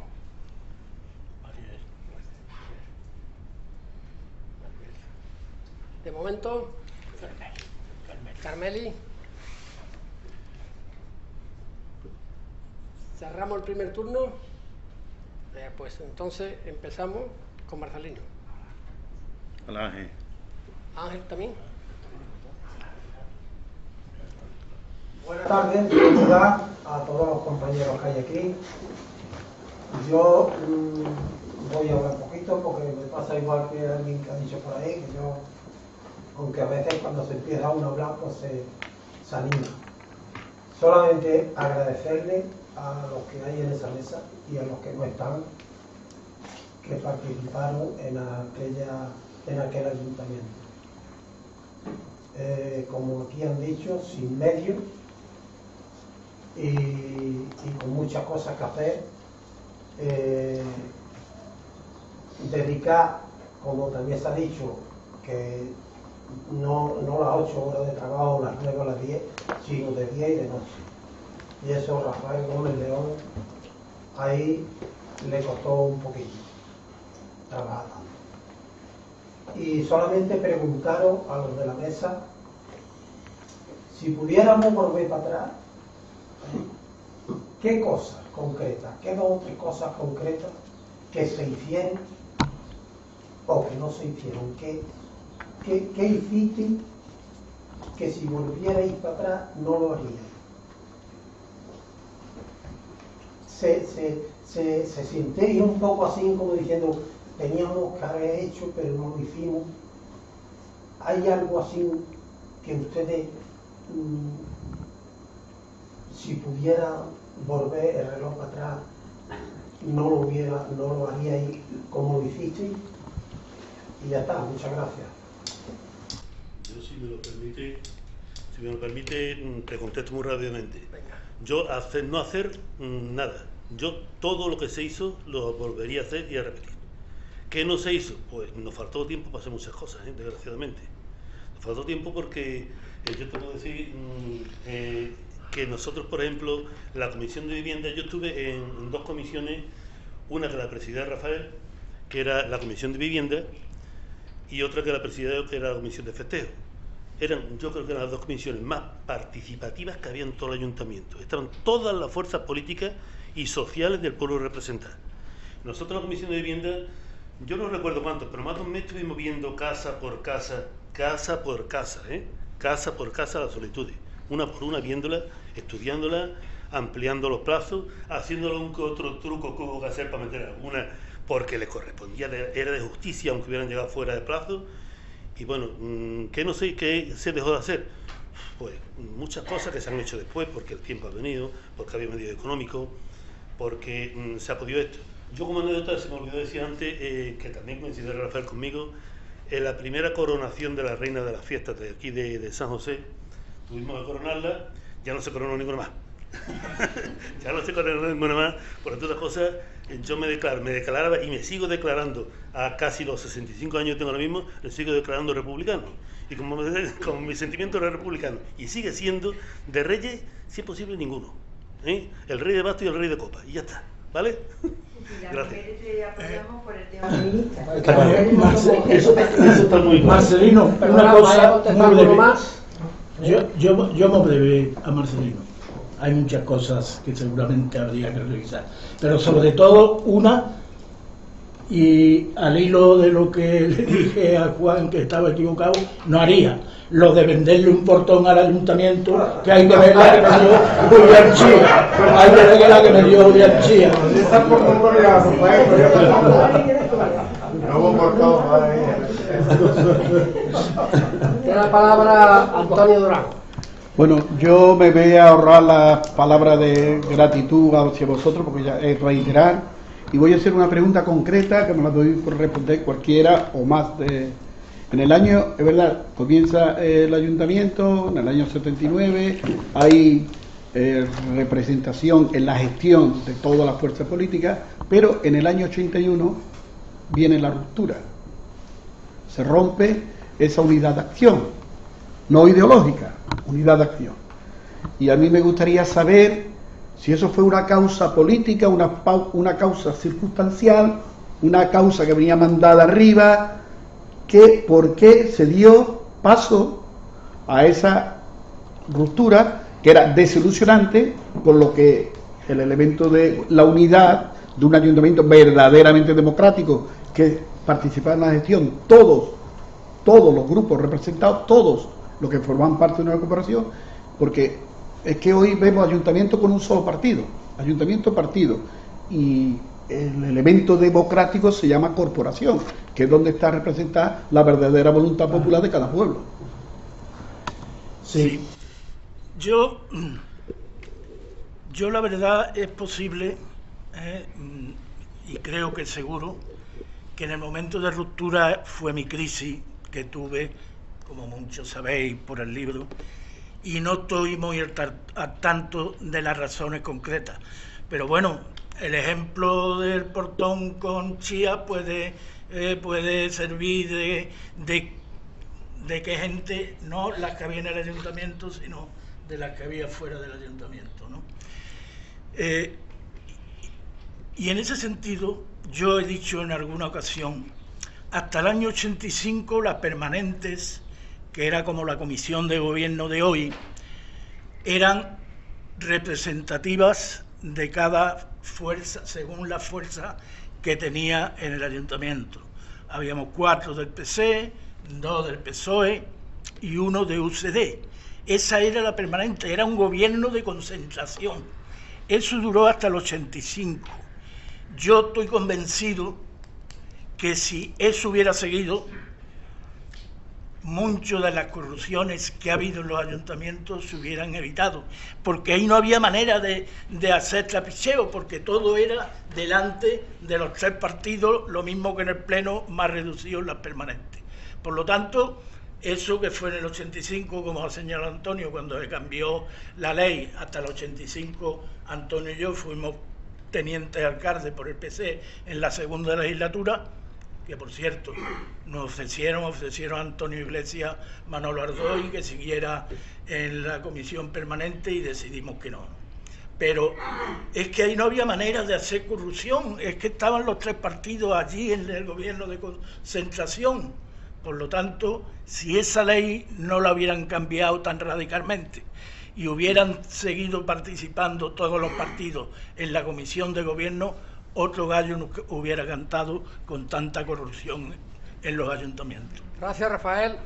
De momento, Carmeli. Cerramos el primer turno. Pues entonces empezamos con Marcelino. Hola, Ángel. Ángel también. Buenas tardes, saludar a todos los compañeros que hay aquí. Yo voy a hablar un poquito porque me pasa igual que alguien que ha dicho por ahí, que yo, aunque a veces cuando se empieza uno a hablar, pues se anima. Solamente agradecerle a los que hay en esa mesa y a los que no están, que participaron en aquel ayuntamiento. Como aquí han dicho, sin medios y con muchas cosas que hacer, dedicar, como también se ha dicho, que no las 8 horas de trabajo, las 9 o las 10, sino de día y de noche. Y eso Rafael Gómez León ahí le costó un poquito trabajar. Y solamente preguntaron a los de la mesa si pudiéramos volver para atrás, qué cosas concretas, qué 2 o 3 cosas concretas que se hicieron o que no se hicieron, qué hiciste que si volvierais para atrás no lo haríais. Se sintéis un poco así como diciendo, teníamos que haber hecho pero no lo hicimos. ¿Hay algo así que ustedes, si pudiera volver el reloj para atrás, no lo haríais como lo hicisteis? Y ya está, muchas gracias. Yo, si me lo permite, te contesto muy rápidamente. Yo no hacer nada. Yo todo lo que se hizo lo volvería a hacer y a repetir. ¿Qué no se hizo? Pues nos faltó tiempo para hacer muchas cosas, desgraciadamente. Nos faltó tiempo porque yo te puedo decir que nosotros, por ejemplo, la Comisión de Vivienda, yo estuve en 2 comisiones, una que la presidía Rafael, que era la Comisión de Vivienda, y otra que la presidía, que era la Comisión de Festejo. Yo creo que eran las 2 comisiones más participativas que había en todo el ayuntamiento. Estaban todas las fuerzas políticas y sociales del pueblo representadas. Nosotros, la Comisión de Vivienda, yo no recuerdo cuántos, pero más de un mes estuvimos viendo casa por casa, casa por casa las solicitudes, una por una, viéndola, estudiándola, ampliando los plazos, haciéndolo un que otro truco que hubo que hacer para meter alguna, porque les correspondía, era de justicia, aunque hubieran llegado fuera de plazo. Y bueno, ¿qué no sé qué se dejó de hacer? Pues muchas cosas que se han hecho después, porque el tiempo ha venido, porque había medios económicos, porque se ha podido esto. Yo, como anécdota, se me olvidó decir antes, que también coincidió Rafael conmigo, en la primera coronación de la reina de las fiestas de aquí de San José, tuvimos que coronarla, ya no se coronó ninguna más. Ya no se coronó ninguna más, por otras cosas. Yo me declaraba y me sigo declarando a casi los 65 años que tengo ahora mismo, me sigo declarando republicano. Y como mi sentimiento era republicano, y sigue siendo de reyes, si es posible, ninguno. El rey de bastos y el rey de copa, y ya está, ¿vale? Gracias. Te apoyamos por el tema feminista. Eso está muy claro. Marcelino, una cosa muy breve. Yo me breve a Marcelino. Hay muchas cosas que seguramente habría que revisar, pero sobre todo una Y al hilo de lo que le dije a Juan, que estaba equivocado, no haría lo de venderle un portón al ayuntamiento, que hay que ver la que me dio Julián Chía. Hay que ver la que me dio Julián Chía. Tiene la palabra Antonio Durán. Bueno, yo me voy a ahorrar las palabras de gratitud hacia vosotros, porque ya es reiterar, y voy a hacer una pregunta concreta que me la doy por responder cualquiera o más de... En el año, es verdad, comienza el ayuntamiento, en el año 79, hay representación en la gestión de todas las fuerzas políticas, pero en el año 81 viene la ruptura. Se rompe esa unidad de acción, no ideológica, unidad de acción. Y a mí me gustaría saber si eso fue una causa política, una causa circunstancial, una causa que venía mandada arriba, por qué se dio paso a esa ruptura que era desilusionante, por lo que el elemento de la unidad de un ayuntamiento verdaderamente democrático que participaba en la gestión, todos los grupos representados, todos los que forman parte de una corporación, porque es que hoy vemos ayuntamiento con un solo partido, ayuntamiento-partido, y el elemento democrático se llama corporación, que es donde está representada la verdadera voluntad popular de cada pueblo. Sí, yo la verdad es posible, y creo que seguro, que en el momento de ruptura fue mi crisis que tuve, como muchos sabéis por el libro, y no estoy muy al tanto de las razones concretas. Pero bueno, el ejemplo del portón con Chía puede servir de que gente, no las que había en el ayuntamiento, sino de las que había fuera del ayuntamiento, ¿no? Y en ese sentido, yo he dicho en alguna ocasión, hasta el año 85 las permanentes, que era como la comisión de gobierno de hoy, eran representativas de cada fuerza, según la fuerza que tenía en el ayuntamiento. Habíamos 4 del PC, 2 del PSOE y 1 de UCD. Esa era la permanente, era un gobierno de concentración. Eso duró hasta el 85. Yo estoy convencido que si eso hubiera seguido, muchas de las corrupciones que ha habido en los ayuntamientos se hubieran evitado, porque ahí no había manera de hacer trapicheo, porque todo era delante de los 3 partidos, lo mismo que en el pleno, más reducido en las permanentes. Por lo tanto, eso que fue en el 85, como ha señalado Antonio, cuando se cambió la ley, hasta el 85, Antonio y yo fuimos tenientes alcalde por el PC en la segunda legislatura, que por cierto nos ofrecieron a Antonio Iglesias, Manolo Ardoy, que siguiera en la comisión permanente, y decidimos que no. Pero es que ahí no había manera de hacer corrupción, es que estaban los 3 partidos allí en el gobierno de concentración. Por lo tanto, si esa ley no la hubieran cambiado tan radicalmente y hubieran seguido participando todos los partidos en la comisión de gobierno, otro gallo no hubiera cantado con tanta corrupción en los ayuntamientos. Gracias, Rafael.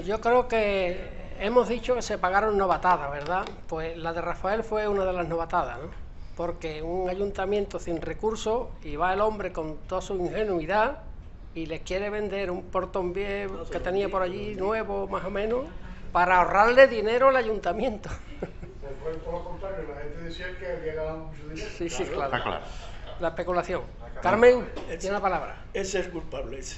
Yo creo que hemos dicho que se pagaron novatadas, ¿verdad? Pues la de Rafael fue una de las novatadas, ¿no? Porque un ayuntamiento sin recursos, y va el hombre con toda su ingenuidad y le quiere vender un portón viejo que tenía por allí, nuevo más o menos, para ahorrarle dinero al ayuntamiento. Fue por lo contrario, la gente decía que había ganado mucho dinero. Sí, sí, claro. Está claro. La especulación. Carmen, tiene la palabra. Ese es culpable, ese.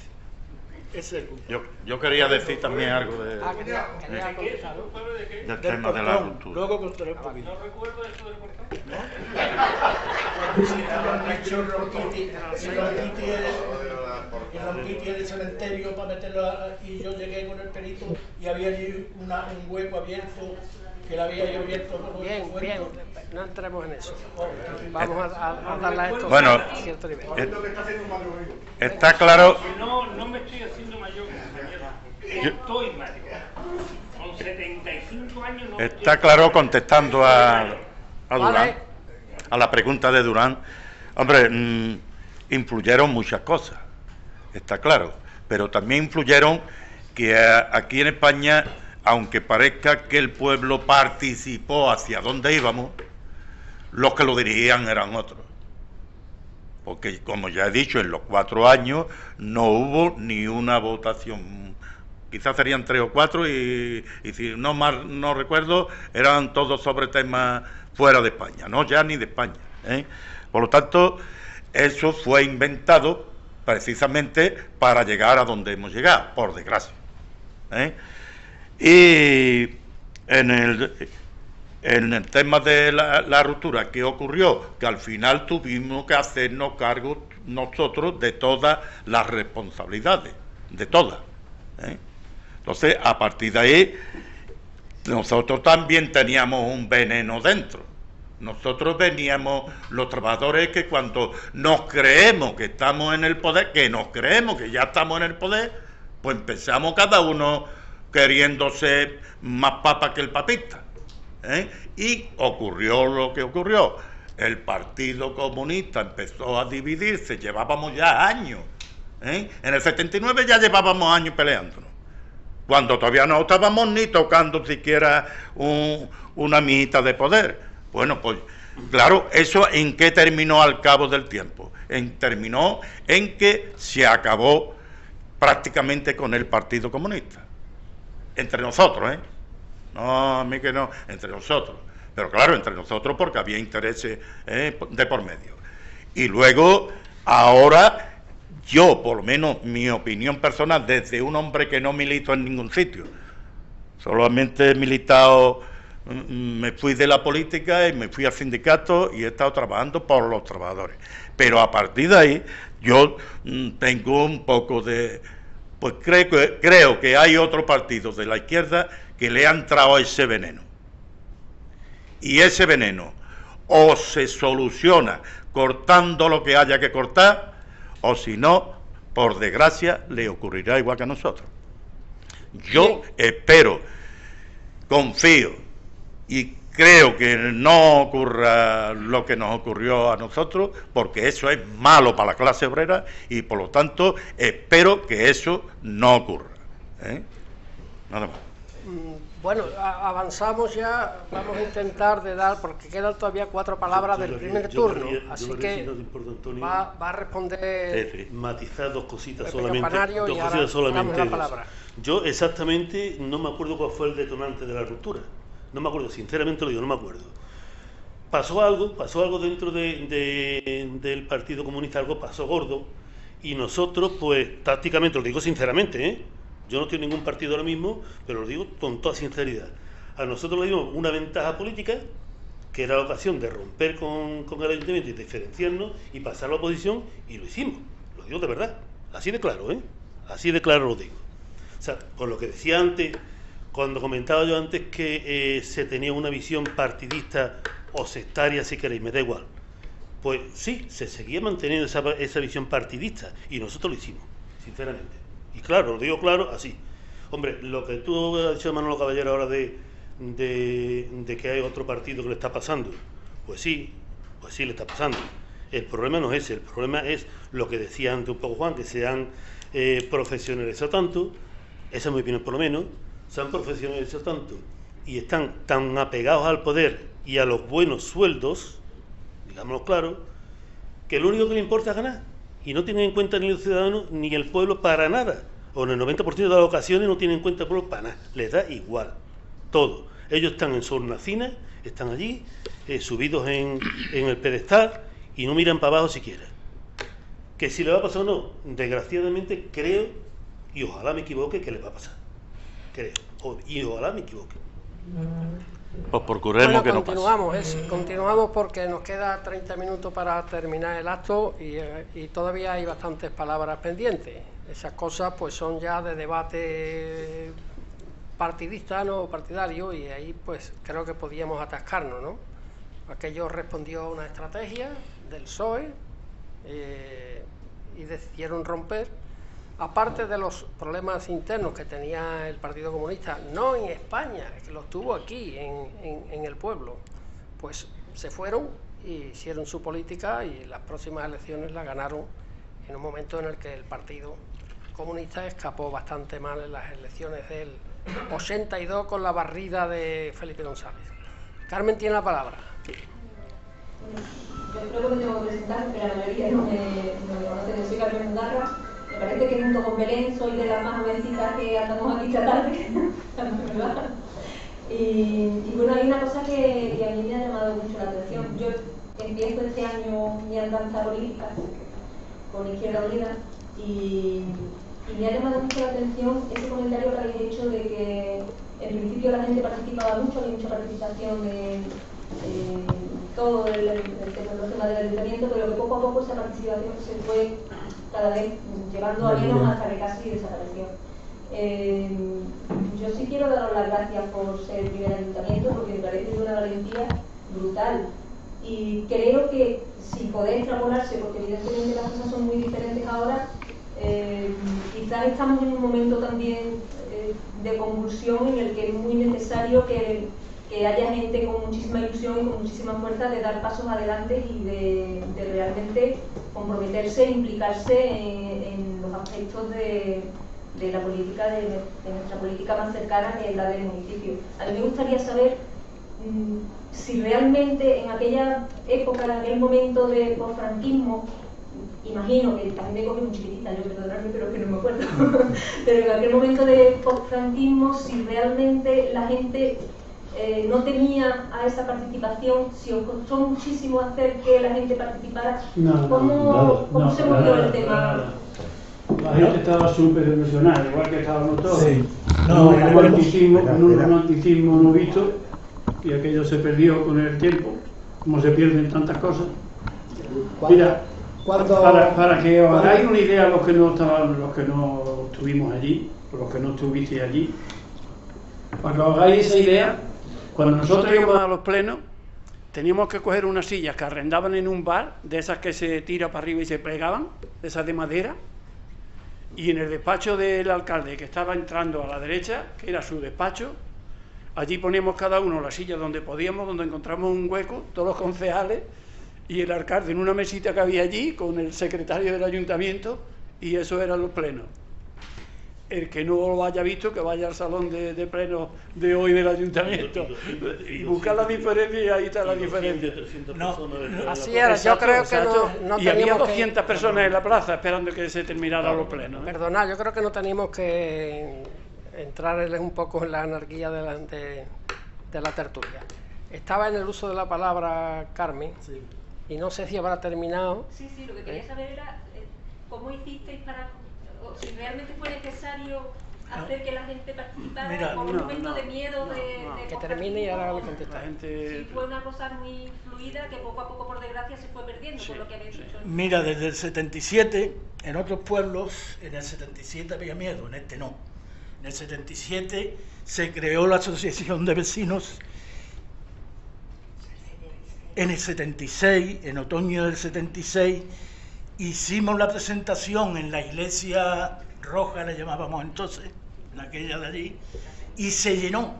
Ese es el culpable. Yo quería decir también algo de, Quería contestar, ¿no? del tema de la ruptura. Luego contaré un poquito. No recuerdo eso del portón. El Ronquiti del cementerio para meterlo, y yo llegué con el perito y había allí un hueco abierto que la había abierto. Bien, no entremos en eso. Vamos a darle a esto Bueno, cierto nivel. Está claro. No me estoy haciendo mayor, estoy mayor. Con 75 años no. Está claro, contestando a Durán, Vale. a la pregunta de Durán. Hombre, influyeron muchas cosas, está claro, pero también influyeron que aquí en España, aunque parezca que el pueblo participó hacia dónde íbamos, los que lo dirigían eran otros. Porque, como ya he dicho, en los 4 años no hubo ni una votación. Quizás serían 3 o 4 y si no mal no recuerdo, eran todos sobre temas fuera de España, no ya ni de España, ¿eh? Por lo tanto, eso fue inventado precisamente para llegar a donde hemos llegado, por desgracia, ¿eh? Y en el tema de la ruptura, ¿qué ocurrió? Que al final tuvimos que hacernos cargo nosotros de todas las responsabilidades, de todas, ¿eh? Entonces, a partir de ahí, nosotros también teníamos un veneno dentro. Nosotros veníamos, los trabajadores, que cuando nos creemos que estamos en el poder, que nos creemos que ya estamos en el poder, pues empezamos cada uno queriendo ser más papa que el papista, ¿eh? Y ocurrió lo que ocurrió. El Partido Comunista empezó a dividirse, llevábamos ya años, ¿eh? En el 79 ya llevábamos años peleándonos, cuando todavía no estábamos ni tocando siquiera una mijita de poder. Bueno, pues claro, ¿eso en qué terminó al cabo del tiempo? Terminó en que se acabó prácticamente con el Partido Comunista. Entre nosotros, ¿eh? No, a mí que no, entre nosotros. Pero claro, entre nosotros porque había intereses de por medio. Y luego, ahora, yo, por lo menos, mi opinión personal, desde un hombre que no milito en ningún sitio, solamente he militado, me fui de la política y me fui al sindicato y he estado trabajando por los trabajadores. Pero a partir de ahí, yo tengo un poco de... Pues creo que hay otros partidos de la izquierda que le han traído ese veneno. Y ese veneno o se soluciona cortando lo que haya que cortar, o si no, por desgracia, le ocurrirá igual que a nosotros. Yo espero, confío y creo que no ocurra lo que nos ocurrió a nosotros, porque eso es malo para la clase obrera y por lo tanto espero que eso no ocurra, ¿eh? Nada más. Bueno, avanzamos ya, vamos a intentar de dar, porque quedan todavía 4 palabras del primer turno, así que va a responder... Matizar 2 cositas el solamente. campanario y ahora damos la palabra. Yo exactamente no me acuerdo cuál fue el detonante de la ruptura. No me acuerdo, sinceramente lo digo, no me acuerdo. Pasó algo dentro del Partido Comunista, algo pasó gordo, y nosotros, pues, tácticamente, lo digo sinceramente, ¿eh? Yo no tengo ningún partido ahora mismo, pero lo digo con toda sinceridad. A nosotros le dimos una ventaja política, que era la ocasión de romper con el ayuntamiento y diferenciarnos y pasar a la oposición, y lo hicimos. Lo digo de verdad, así de claro, ¿eh? Así de claro lo digo. O sea, con lo que decía antes, cuando comentaba yo antes que se tenía una visión partidista o sectaria, si queréis, me da igual. Pues sí, se seguía manteniendo esa visión partidista, y nosotros lo hicimos, sinceramente. Y claro, lo digo claro, así. Hombre, lo que tú has dicho, Manolo Caballero, ahora de que hay otro partido que le está pasando, pues sí le está pasando. El problema no es ese, el problema es lo que decía antes un poco Juan, que se han profesionalizado tanto, esa es mi opinión por lo menos, se han profesionalizado tanto y están tan apegados al poder y a los buenos sueldos, digámoslo claro, que lo único que le importa es ganar. Y no tienen en cuenta ni los ciudadanos ni el pueblo para nada. O en el 90% de las ocasiones no tienen en cuenta el pueblo para nada. Les da igual. Todo. Ellos están en su hornacina, están allí, subidos en el pedestal, y no miran para abajo siquiera. Que si le va a pasar o no, desgraciadamente creo, y ojalá me equivoque, que le va a pasar. Creo. Y ojalá me equivoque. Pues procuremos que no pase. Continuamos porque nos queda 30 minutos para terminar el acto y todavía hay bastantes palabras pendientes. Esas cosas pues son ya de debate partidista, no partidario, y ahí pues creo que podíamos atascarnos, ¿no? Aquello respondió a una estrategia del PSOE y decidieron romper. Aparte de los problemas internos que tenía el Partido Comunista, no en España, que los tuvo aquí, en el pueblo, pues se fueron y hicieron su política, y las próximas elecciones la ganaron en un momento en el que el Partido Comunista escapó bastante mal en las elecciones del 82 con la barrida de Felipe González. Carmen tiene la palabra. Yo creo que me tengo que presentar, porque la mayoría no me conoce. Yo soy Carmen Mundarra. Me parece que junto con Belén soy de las más jovencitas que andamos aquí esta tarde. Y bueno, hay una cosa que a mí me ha llamado mucho la atención. Yo empiezo este año mi andanza política con Izquierda Unida y me ha llamado mucho la atención ese comentario que habéis hecho de que en principio la gente participaba mucho, había mucha participación de todo el tema del ayuntamiento, pero que poco a poco esa participación se fue cada vez llevando a menos hasta que casi desapareció. Yo sí quiero daros las gracias por ser el primer ayuntamiento, porque me parece de una valentía brutal, y creo que si podéis extrapolarse, porque evidentemente las cosas son muy diferentes ahora, quizás estamos en un momento también de convulsión en el que es muy necesario que haya gente con muchísima ilusión y con muchísima fuerza de dar pasos adelante y de realmente comprometerse e implicarse en los aspectos de la política, de nuestra política más cercana, que es la del municipio. A mí me gustaría saber si realmente en aquella época, en aquel momento de posfranquismo, imagino que también me coge muy chiquitita, yo perdonadme, pero es que no me acuerdo, pero en aquel momento de posfranquismo, si realmente la gente no tenía a esa participación, si os costó muchísimo hacer que la gente participara, ¿cómo se movió el tema? La gente estaba súper ilusionada, igual que estábamos todos. Sí. Un romanticismo no visto, y aquello se perdió con el tiempo, como se pierden tantas cosas. Mira, para que os hagáis una idea, los que no estuvimos allí, o los que no estuvisteis allí, para que os hagáis esa idea, cuando nosotros íbamos a los plenos, teníamos que coger unas sillas que arrendaban en un bar, de esas que se tira para arriba y se plegaban, de esas de madera, y en el despacho del alcalde, que estaba entrando a la derecha, que era su despacho, allí poníamos cada uno la silla donde podíamos, donde encontramos un hueco, todos los concejales, y el alcalde en una mesita que había allí, con el secretario del ayuntamiento, y eso eran los plenos. El que no lo haya visto, que vaya al salón de plenos de hoy del ayuntamiento y buscar la diferencia, y ahí está la diferencia. Así era, yo creo que no y había 200 personas en la plaza esperando que se terminaran los plenos. Perdonad, yo creo que no teníamos que entrar un poco en la anarquía de la tertulia. Estaba en el uso de la palabra Carmen, sí, y no sé si habrá terminado. Sí, lo que quería saber era cómo hicisteis para... si realmente fue necesario hacer que la gente participara, por un momento de miedo, de que termine y ahora le contesta. Sí, fue una cosa muy fluida que poco a poco, por desgracia, se fue perdiendo, por lo que habéis dicho. Mira, desde el 77, en otros pueblos, en el 77 había miedo, en este no. En el 77 se creó la Asociación de Vecinos. En el 76, en otoño del 76, hicimos la presentación en la iglesia roja, la llamábamos entonces, en aquella de allí, y se llenó.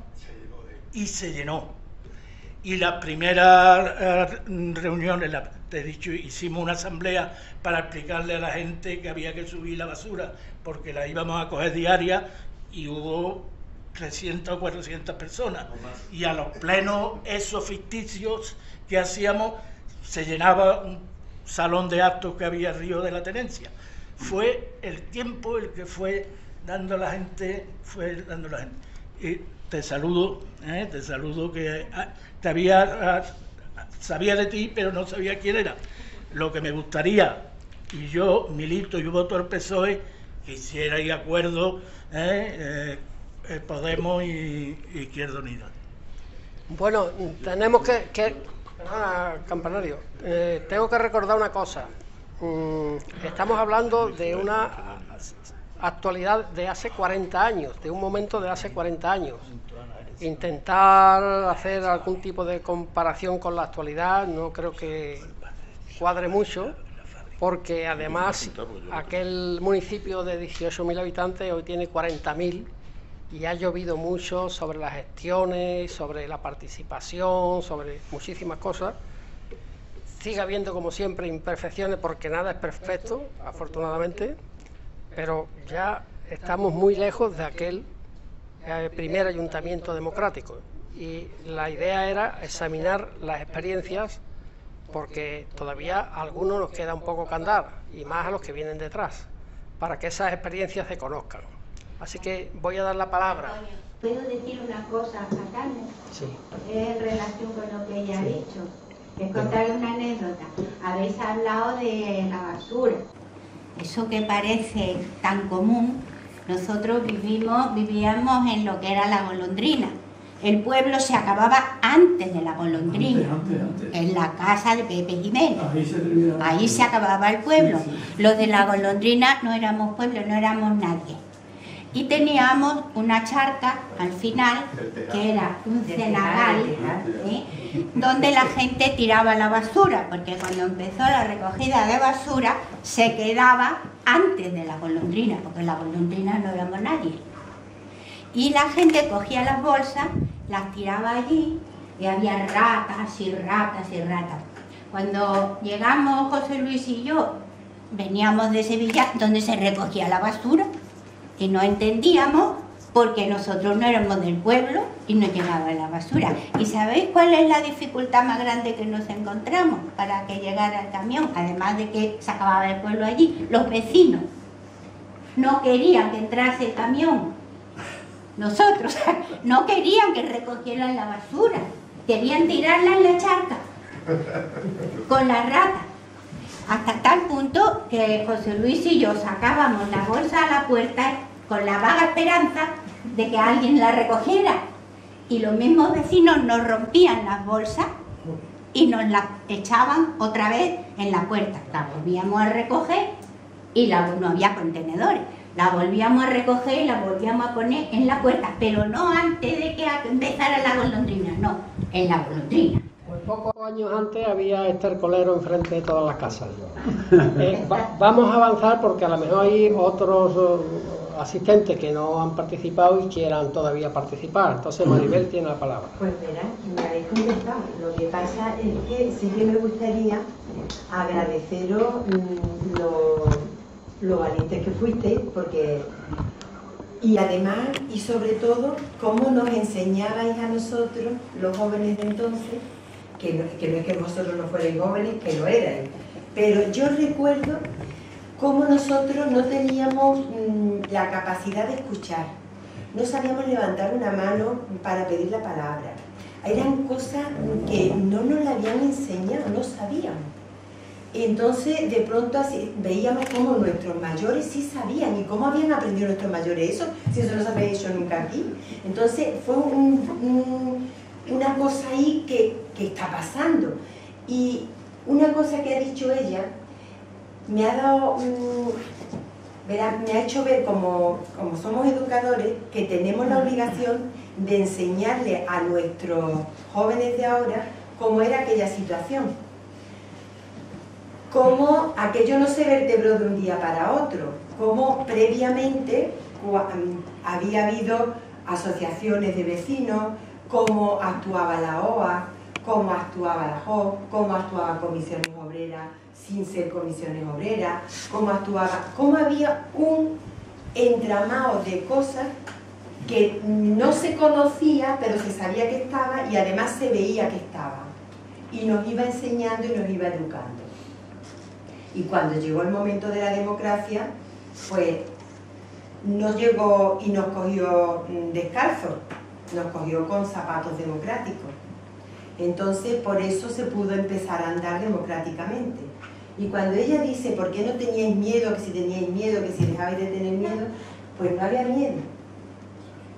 Y las primeras reuniones, te he dicho, hicimos una asamblea para explicarle a la gente que había que subir la basura, porque la íbamos a coger diaria, y hubo 300 o 400 personas. Y a los plenos esos ficticios que hacíamos, se llenaba un salón de actos que había Río de la Tenencia. Fue el tiempo el que fue dando la gente, Y te saludo, que sabía de ti, pero no sabía quién era. Lo que me gustaría, y yo milito y voto al PSOE, que hicierais acuerdo, Podemos y Izquierda Unida. Bueno, tenemos Campanario, tengo que recordar una cosa. Estamos hablando de una actualidad de hace 40 años, de un momento de hace 40 años. Intentar hacer algún tipo de comparación con la actualidad no creo que cuadre mucho, porque además aquel municipio de 18.000 habitantes hoy tiene 40.000 y ha llovido mucho sobre las gestiones, sobre la participación, sobre muchísimas cosas. sigue habiendo como siempre imperfecciones porque nada es perfecto, afortunadamente, pero ya estamos muy lejos de aquel primer ayuntamiento democrático y la idea era examinar las experiencias porque todavía a algunos nos queda un poco que andar y más a los que vienen detrás para que esas experiencias se conozcan. Así que voy a dar la palabra. ¿Puedo decir una cosa a Carmen? Sí. En relación con lo que ella ha dicho. Es contar una anécdota. Habéis hablado de la basura. Eso que parece tan común, nosotros vivíamos en lo que era la golondrina. El pueblo se acababa antes de la golondrina, en la casa de Pepe Jiménez. Ahí se acababa el pueblo. Los de la golondrina no éramos pueblo, no éramos nadie. Y teníamos una charca al final, que era un cenagal, donde la gente tiraba la basura, porque cuando empezó la recogida de basura se quedaba antes de la golondrina, porque la golondrina no éramos nadie. Y la gente cogía las bolsas, las tiraba allí y había ratas y ratas y ratas. Cuando llegamos José Luis y yo, veníamos de Sevilla, donde se recogía la basura, y no entendíamos porque nosotros no éramos del pueblo y no llegaba la basura. ¿Y sabéis cuál es la dificultad más grande que nos encontramos para que llegara el camión? Además de que se acababa el pueblo allí, los vecinos no querían que entrase el camión. Nosotros no querían que recogieran la basura, querían tirarla en la charca con las ratas. Hasta tal punto que José Luis y yo sacábamos la bolsa a la puerta con la vaga esperanza de que alguien la recogiera. Y los mismos vecinos nos rompían las bolsas y nos las echaban otra vez en la puerta. La volvíamos a recoger y no había contenedores. La volvíamos a recoger y la volvíamos a poner en la puerta, pero no antes de que empezara la golondrina, no, en la golondrina. Pues pocos años antes había estercolero enfrente de todas las casas. Vamos a avanzar porque a lo mejor hay otros asistentes que no han participado y quieran todavía participar. Entonces Maribel tiene la palabra. Pues verá, me habéis contestado. Lo que pasa es que sí que me gustaría agradeceros lo valientes que fuisteis, porque y además y sobre todo cómo nos enseñabais a nosotros, los jóvenes de entonces, que no es que vosotros no fuerais jóvenes, que lo erais, pero yo recuerdo cómo nosotros no teníamos la capacidad de escuchar, no sabíamos levantar una mano para pedir la palabra, eran cosas que no nos la habían enseñado, no sabíamos. Entonces, de pronto así, veíamos cómo nuestros mayores sí sabían y cómo habían aprendido nuestros mayores eso, si eso no se había hecho nunca aquí. Entonces, fue una cosa ahí que está pasando. Y una cosa que ha dicho ella me ha dado, me ha hecho ver como somos educadores, que tenemos la obligación de enseñarle a nuestros jóvenes de ahora cómo era aquella situación. Cómo aquello no se vertebró de un día para otro, cómo previamente había habido asociaciones de vecinos, cómo actuaba la OA, cómo actuaba la JOC, cómo actuaba comisiones obreras sin ser comisiones obreras, cómo había un entramado de cosas que no se conocía, pero se sabía que estaba y además se veía que estaba. Y nos iba enseñando y nos iba educando. Y cuando llegó el momento de la democracia, pues no llegó y nos cogió descalzos, nos cogió con zapatos democráticos. Entonces, por eso se pudo empezar a andar democráticamente. Y cuando ella dice, ¿por qué no teníais miedo? Que si teníais miedo, que si dejabais de tener miedo, pues no había miedo.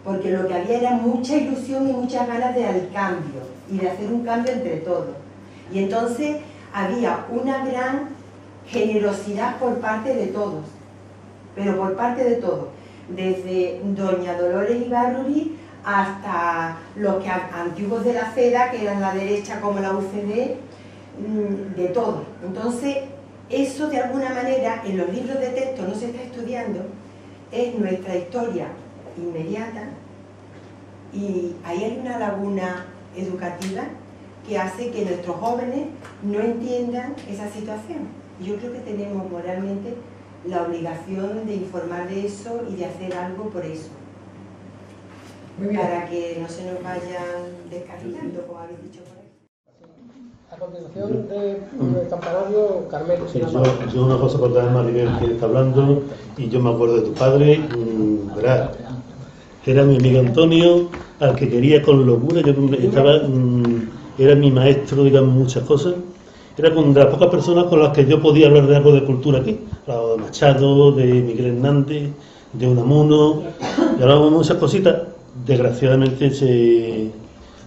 Porque lo que había era mucha ilusión y muchas ganas de al cambio, y de hacer un cambio entre todos. Y entonces había una gran generosidad por parte de todos, pero por parte de todos, desde doña Dolores Ibarruri hasta los que antiguos de la CEDA, que eran la derecha como la UCD, de todo. Entonces, eso de alguna manera en los libros de texto no se está estudiando, es nuestra historia inmediata, y ahí hay una laguna educativa que hace que nuestros jóvenes no entiendan esa situación. Yo creo que tenemos moralmente la obligación de informar de eso y de hacer algo por eso, para que no se nos vayan descarrilando, como habéis dicho por ahí. A continuación del campanario, Carmelo. Sí, yo una cosa por dar más nivel que está hablando, y yo me acuerdo de tu padre, verás, era mi amigo Antonio, al que quería con locura, era mi maestro, digamos, muchas cosas. Era una de las pocas personas con las que yo podía hablar de algo de cultura aquí. Hablaba de Machado, de Miguel Hernández, de Unamuno, y hablábamos de muchas cositas. Desgraciadamente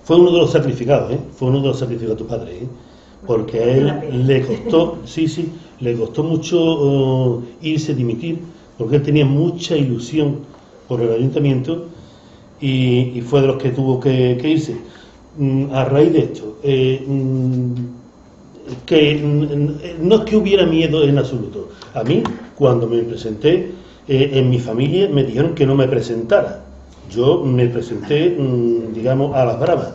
fue uno de los sacrificados, fue uno de los sacrificados de tu padre, porque a él le costó, le costó mucho irse, dimitir, porque él tenía mucha ilusión por el ayuntamiento y fue de los que tuvo que irse. A raíz de esto, no es que hubiera miedo en absoluto. A mí, cuando me presenté, en mi familia me dijeron que no me presentara. Yo me presenté, digamos, a las bravas,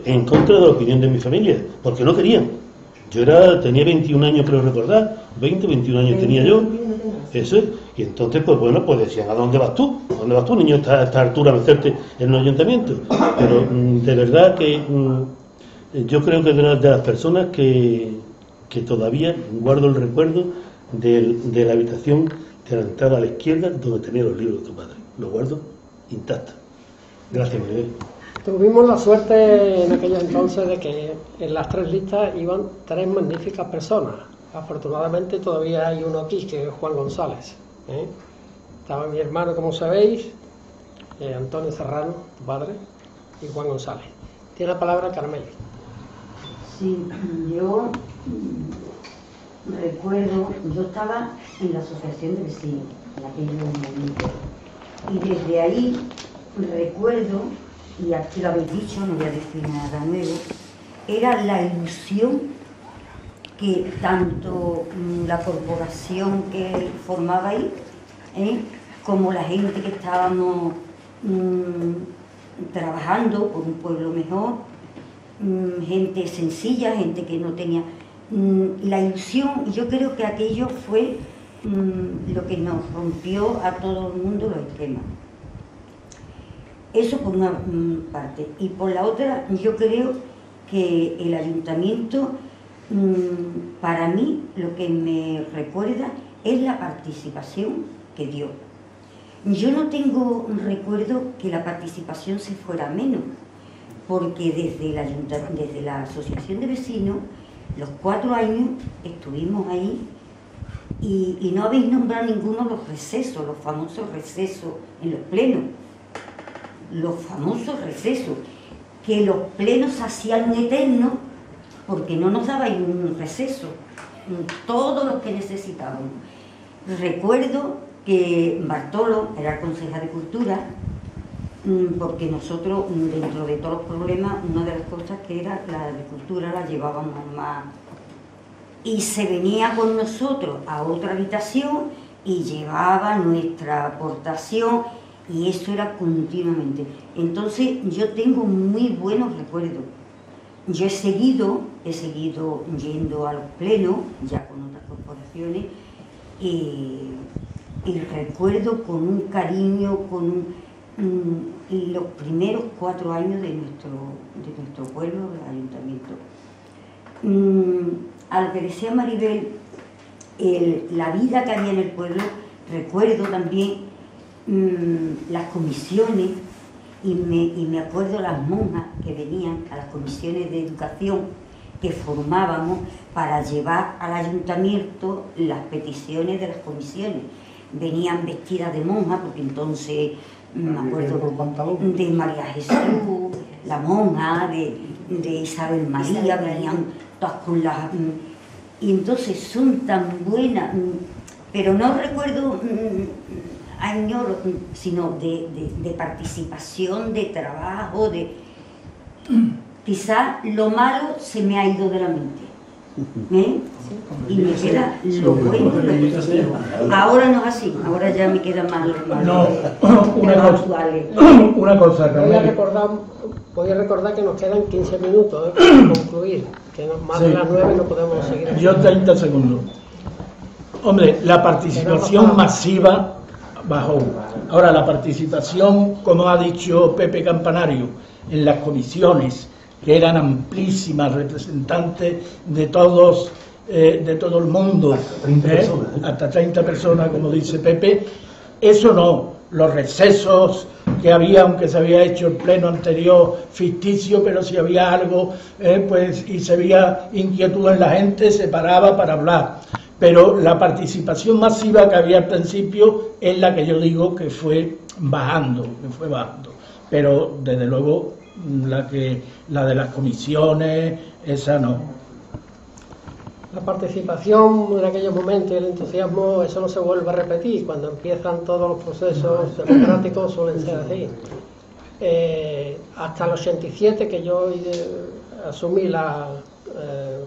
en contra de la opinión de mi familia, porque no querían. Yo tenía 21 años, creo recordar, 21 años tenía yo, eso, y entonces, pues bueno, pues decían, ¿a dónde vas tú? ¿A dónde vas tú, niño, a esta altura, a meterte en un ayuntamiento? Pero de verdad que yo creo que de las personas que todavía guardo el recuerdo de la habitación de la entrada a la izquierda, donde tenía los libros de tu padre. Lo guardo intacto. Gracias, Miguel. Tuvimos la suerte en aquellos entonces de que en las 3 listas iban 3 magníficas personas. Afortunadamente todavía hay uno aquí, que es Juan González. Estaba mi hermano, como sabéis, Antonio Serrano, tu padre, y Juan González. Tiene la palabra Carmelo. Sí, yo recuerdo, yo estaba en la asociación de vecinos en aquel momento, y desde ahí recuerdo, y aquí lo habéis dicho, no voy a decir nada nuevo, era la ilusión que tanto la corporación que formaba ahí, como la gente que estábamos trabajando por un pueblo mejor, gente sencilla, gente que no tenía la ilusión, y yo creo que aquello fue lo que nos rompió a todo el mundo los esquemas. Eso por una parte. Y por la otra, yo creo que el ayuntamiento, para mí, lo que me recuerda es la participación que dio. Yo no tengo un recuerdo que la participación se fuera menos, porque desde la asociación de vecinos, los 4 años estuvimos ahí y no habéis nombrado ninguno de los recesos, los famosos recesos en los plenos. Los famosos recesos, que los plenos se hacían eternos porque no nos dabais un receso, todos los que necesitábamos. Recuerdo que Bartolo era el concejal de Cultura, porque nosotros, dentro de todos los problemas, una de las cosas que era la de Cultura la llevábamos más. Y se venía con nosotros a otra habitación y llevaba nuestra aportación, y eso era continuamente. Entonces yo tengo muy buenos recuerdos. Yo he seguido yendo a los plenos, ya con otras corporaciones, y recuerdo con un cariño, los primeros 4 años de nuestro pueblo, del ayuntamiento. A lo que decía Maribel, la vida que había en el pueblo, recuerdo también las comisiones, y me acuerdo las monjas que venían a las comisiones de educación que formábamos para llevar al ayuntamiento las peticiones de las comisiones. Venían vestidas de monja, porque entonces me acuerdo de María Jesús, la monja, de Isabel María, venían todas con las... y entonces son tan buenas, pero no recuerdo añoro, sino de participación, de trabajo, quizás lo malo se me ha ido de la mente, y me queda lo bueno y lo positivo. Ahora no es así, ahora ya me queda más lo malo. Una cosa, voy a recordar Voy a recordar que nos quedan 15 minutos para concluir, que más de las 9 no podemos seguir. Yo 30 segundos. Hombre, la participación masiva bajó. Ahora, la participación, como ha dicho Pepe Campanario, en las comisiones, que eran amplísimas, representantes de todos, de todo el mundo, hasta 30 personas, como dice Pepe, eso no, los recesos que había, aunque se había hecho el pleno anterior ficticio, pero si había algo, pues, y se había inquietud en la gente, se paraba para hablar. Pero la participación masiva que había al principio es la que yo digo que fue bajando, Pero, desde luego, la de las comisiones, esa no. La participación en aquellos momentos y el entusiasmo, eso no se vuelve a repetir. Cuando empiezan todos los procesos democráticos suelen ser así. Hasta el 87, que yo asumí la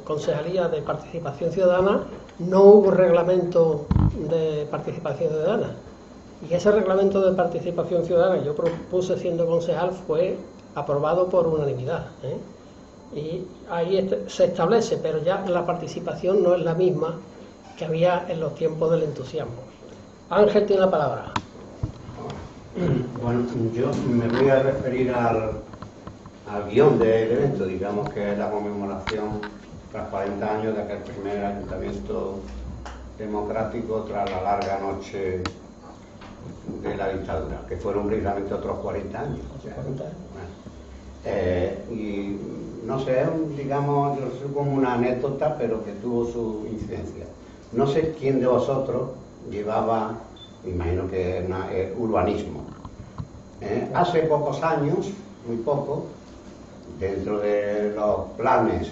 concejalía de participación ciudadana, no hubo reglamento de participación ciudadana. Y ese reglamento de participación ciudadana que yo propuse siendo concejal fue aprobado por unanimidad, y ahí se establece, pero ya la participación no es la misma que había en los tiempos del entusiasmo. Ángel tiene la palabra. Bueno, yo me voy a referir al guión del evento, digamos que es la conmemoración tras 40 años de aquel primer ayuntamiento democrático tras la larga noche de la dictadura, que fueron precisamente otros 40 años. Y no sé, digamos, como una anécdota, pero que tuvo su incidencia. No sé quién de vosotros llevaba, imagino que urbanismo. Hace pocos años, muy poco, dentro de los planes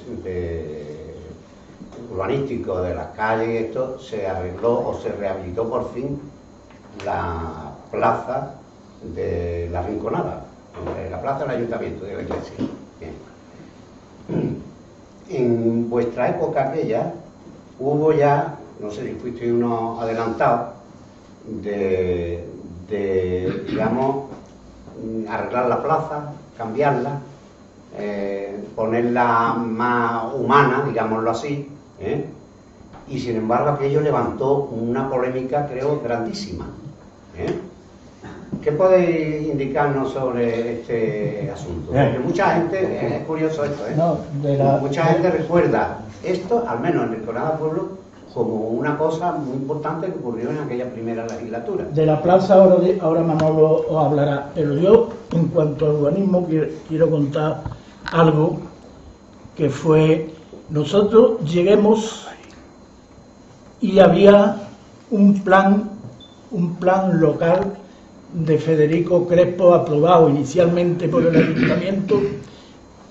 urbanísticos de las calles y esto, se arregló o se rehabilitó por fin la plaza de la Rinconada, la plaza del ayuntamiento de la iglesia. Bien. En vuestra época aquella hubo ya, no sé si fuisteis unos adelantados, de digamos, arreglar la plaza, cambiarla, ponerla más humana, digámoslo así, y sin embargo aquello levantó una polémica, creo, grandísima. ¿Qué podéis indicarnos sobre este asunto? Porque mucha gente, es curioso esto, mucha gente recuerda esto, al menos en Rinconada Pueblo, como una cosa muy importante que ocurrió en aquella primera legislatura. De la plaza ahora Manolo os hablará, pero yo, en cuanto al urbanismo, quiero contar algo que fue, nosotros lleguemos y había un plan local de Federico Crespo aprobado inicialmente por el ayuntamiento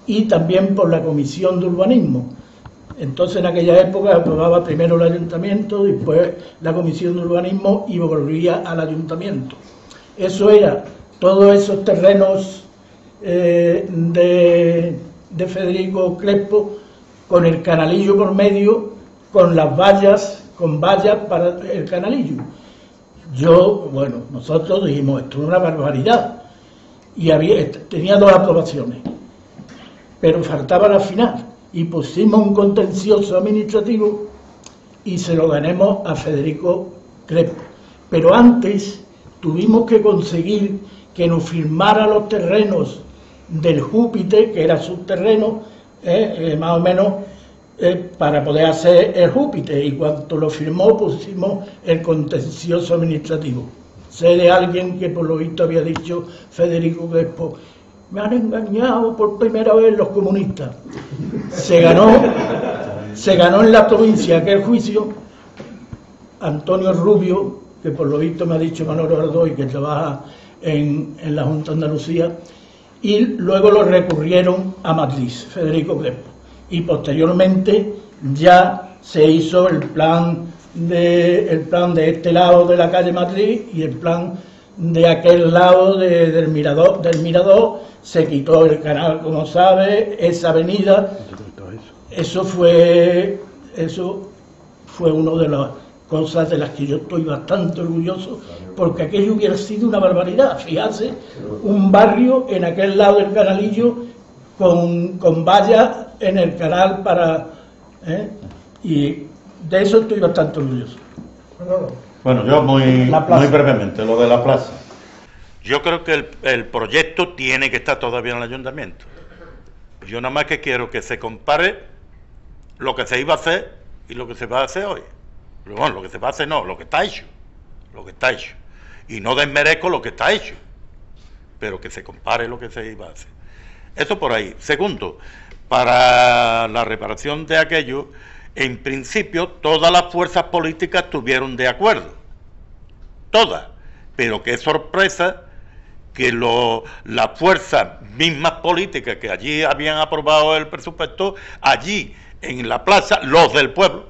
y también por la comisión de urbanismo. Entonces en aquella época aprobaba primero el ayuntamiento, después la comisión de urbanismo y volvía al ayuntamiento. Eso era todos esos terrenos de Federico Crespo con el canalillo por medio, con las vallas, con vallas para el canalillo. Nosotros dijimos, esto es una barbaridad, y tenía 2 aprobaciones, pero faltaba la final, y pusimos un contencioso administrativo y se lo ganamos a Federico Crespo. Pero antes tuvimos que conseguir que nos firmara los terrenos del Júpiter, que era su terreno, más o menos, para poder hacer el Júpiter, y cuando lo firmó pusimos el contencioso administrativo. Sé de alguien que por lo visto había dicho Federico Crespo, me han engañado por primera vez los comunistas. Se ganó en la provincia aquel juicio Antonio Rubio, que por lo visto me ha dicho Manolo Ardoy, que trabaja en la Junta de Andalucía, y luego lo recurrieron a Madrid, Federico Crespo. Y posteriormente ya se hizo el plan de este lado de la calle Madrid y el plan de aquel lado del Mirador, se quitó el canal, como sabe, esa avenida. Eso fue una de las cosas de las que yo estoy bastante orgulloso, porque aquello hubiera sido una barbaridad. Fíjate, un barrio en aquel lado del canalillo con vallas en el canal para... Y de eso estoy bastante orgulloso. Bueno, yo muy brevemente, lo de la plaza. Yo creo que el proyecto tiene que estar todavía en el ayuntamiento. Yo nada más que quiero que se compare lo que se iba a hacer y lo que se va a hacer hoy. Bueno, lo que se va a hacer no, lo que está hecho. Lo que está hecho. Y no desmerezco lo que está hecho, pero que se compare lo que se iba a hacer. Eso por ahí. Segundo, para la reparación de aquello, en principio todas las fuerzas políticas estuvieron de acuerdo. Todas. Pero qué sorpresa que las fuerzas mismas políticas que allí habían aprobado el presupuesto, allí en la plaza, los del pueblo,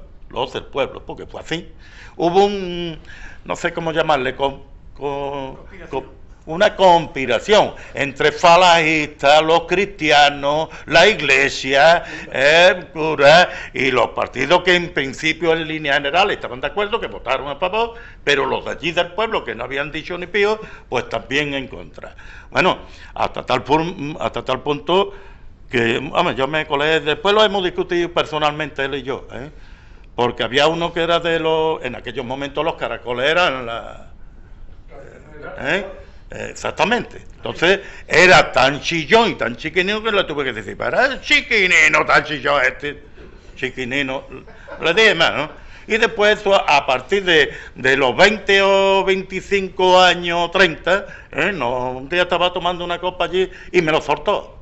porque fue así, hubo no sé cómo llamarle, una conspiración entre falangistas, los cristianos, la iglesia, el cura y los partidos que en principio en línea general estaban de acuerdo, que votaron a favor, pero los de allí del pueblo que no habían dicho ni pío, pues también en contra. Bueno, hasta tal punto que, vamos, yo me colé, después lo hemos discutido personalmente él y yo, porque había uno que era en aquellos momentos los caracoles eran exactamente. Entonces era tan chillón y tan chiquinino que le tuve que decir, para chiquinino, tan chillón chiquinino, le dije más, ¿no? Y después a partir de los 20 o 25 años, 30, un día estaba tomando una copa allí y me lo soltó.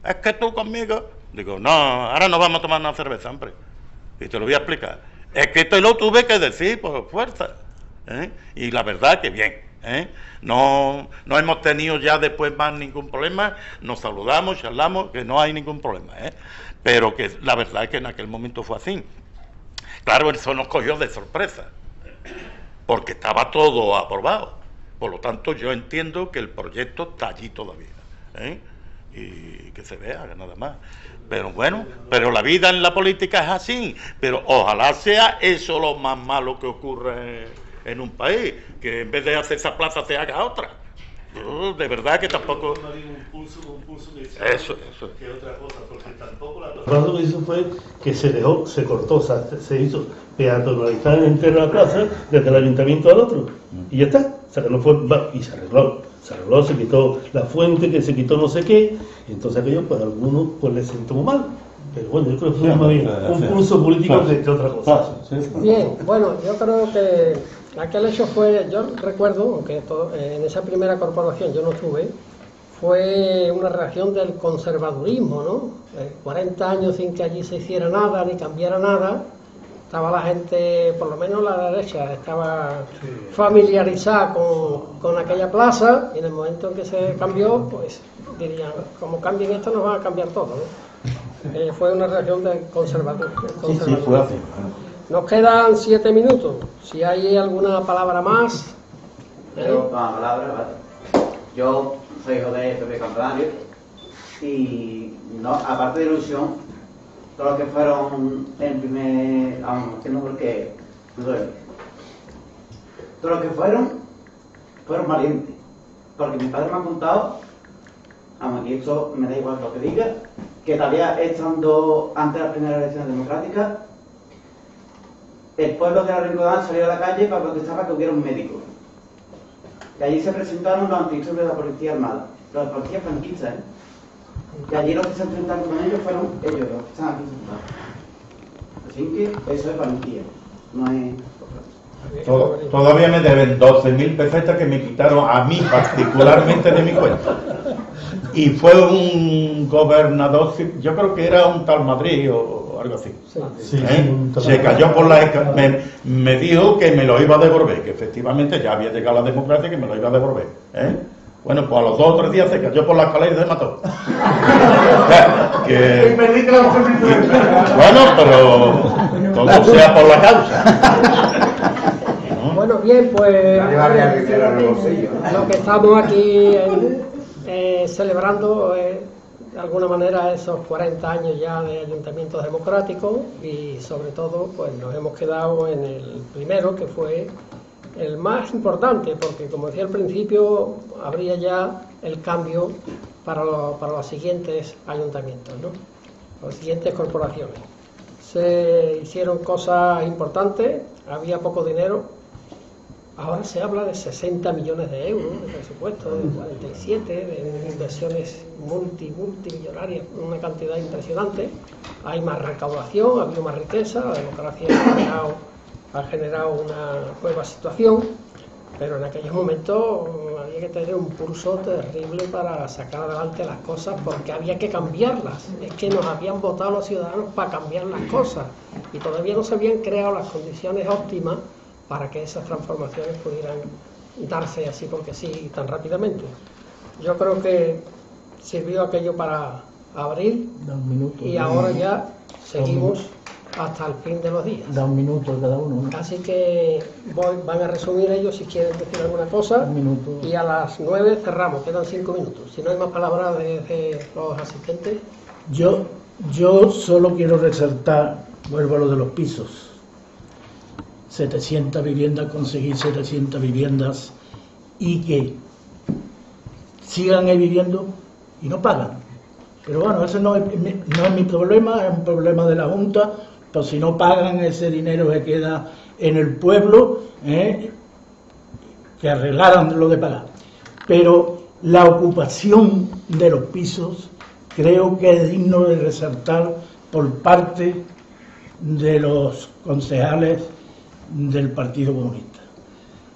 Es que tú conmigo, digo, no, ahora no vamos a tomar una cerveza, hombre. Y te lo voy a explicar. Es que te lo tuve que decir por fuerza. Y la verdad que bien. No hemos tenido ya después más ningún problema, nos saludamos, charlamos, que no hay ningún problema, pero que la verdad es que en aquel momento fue así. Claro, eso nos cogió de sorpresa, porque estaba todo aprobado. Por lo tanto, yo entiendo que el proyecto está allí todavía, y que se vea, nada más. Pero bueno, pero la vida en la política es así, pero ojalá sea eso lo más malo que ocurre en un país, que en vez de hacer esa plaza se haga otra. Yo, de verdad que tampoco... un pulso de eso. Que otra cosa, porque tampoco la cosa... Lo que hizo fue que se cortó, o sea, se hizo peatonalizar entera la plaza desde el ayuntamiento al otro, y ya está. O sea, que no fue... Y se arregló, se quitó la fuente, que se quitó no sé qué, y entonces aquello, pues a algunos pues les sentó muy mal. Pero bueno, yo creo que fue más bien un pulso político que otra cosa. Bien, bueno, yo creo que aquel hecho fue, yo recuerdo, aunque en esa primera corporación yo no estuve, fue una reacción del conservadurismo, ¿no? 40 años sin que allí se hiciera nada, ni cambiara nada, estaba la gente, por lo menos la derecha, estaba familiarizada con aquella plaza, y en el momento en que se cambió, pues dirían, como cambien esto nos van a cambiar todo, ¿no? Fue una reacción del conservadurismo. Sí, fue así. Nos quedan 7 minutos. Si hay alguna palabra más. Yo soy hijo de Pepe Campanario y no, aparte de ilusión, todos los que fueron en primer, que no porque no duele. Todos los que fueron valientes, porque mi padre me ha contado, y esto me da igual lo que diga, que todavía estando antes de las primeras elecciones democráticas, el pueblo de la Rinconada salió a la calle para protestar para que hubiera un médico. Y allí se presentaron los antidisturbios de la policía armada, los policías franquistas, Y allí los que se enfrentaron con ellos fueron ellos, los que están aquí sentados. Así que eso es valentía, no es... Todavía me deben 12.000 pesetas que me quitaron a mí particularmente de mi cuenta. Y fue un gobernador, yo creo que era un tal Madrid o algo así. Se cayó por la escalera, me dijo que me lo iba a devolver, que efectivamente ya había llegado la democracia y que me lo iba a devolver. Bueno, pues a los 2 o 3 días se cayó por la escalera y se mató. Bueno, pero todo sea por la causa. Bueno, bien, pues lo que estamos aquí celebrando de alguna manera esos 40 años ya de ayuntamientos democráticos y sobre todo pues nos hemos quedado en el primero, que fue el más importante, porque como decía al principio habría ya el cambio para los siguientes ayuntamientos, ¿no? Las siguientes corporaciones. Se hicieron cosas importantes, había poco dinero. Ahora se habla de 60 millones de euros de presupuesto, de 47, de inversiones multimillonarias, una cantidad impresionante. Hay más recaudación, ha habido más riqueza, la democracia ha generado una nueva situación, pero en aquellos momentos había que tener un pulso terrible para sacar adelante las cosas, porque había que cambiarlas. Es que nos habían votado los ciudadanos para cambiar las cosas y todavía no se habían creado las condiciones óptimas para que esas transformaciones pudieran darse así porque sí, tan rápidamente. Yo creo que sirvió aquello para abril y ahora ya seguimos hasta el fin de los días. Da un minuto cada uno, ¿no? Así que van a resumir ellos si quieren decir alguna cosa y a las 9 cerramos, quedan 5 minutos. Si no hay más palabras de los asistentes. Yo solo quiero resaltar, vuelvo a lo de los pisos. 700 viviendas, conseguir 700 viviendas y que sigan ahí viviendo y no pagan. Pero bueno, ese no es mi problema, es un problema de la Junta, pues si no pagan ese dinero que queda en el pueblo, que arreglaran lo de pagar. Pero la ocupación de los pisos creo que es digno de resaltar por parte de los concejales del Partido Comunista.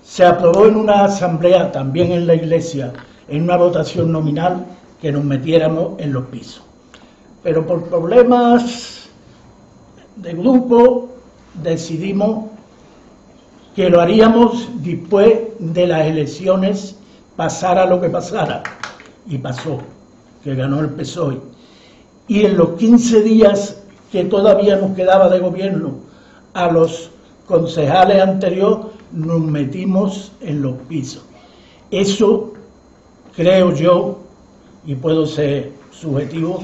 Se aprobó en una asamblea, también en la iglesia, en una votación nominal, que nos metiéramos en los pisos. Pero por problemas de grupo decidimos que lo haríamos después de las elecciones, pasara lo que pasara. Y pasó, que ganó el PSOE. Y en los 15 días que todavía nos quedaba de gobierno a los concejales anteriores, nos metimos en los pisos. Eso creo yo, y puedo ser subjetivo,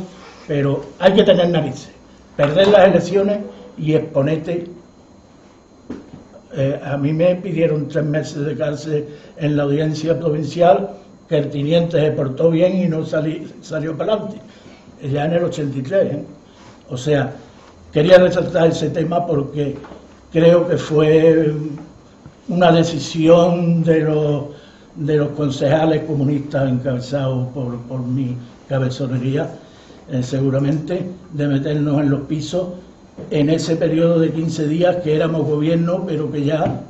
pero hay que tener narices, perder las elecciones y exponerte. A mí me pidieron 3 meses de cárcel en la audiencia provincial, que el teniente se portó bien y no salió para adelante, ya en el 83. O sea, quería resaltar ese tema porque creo que fue una decisión de los concejales comunistas encabezados por mi cabezonería, seguramente, de meternos en los pisos en ese periodo de 15 días que éramos gobierno, pero que ya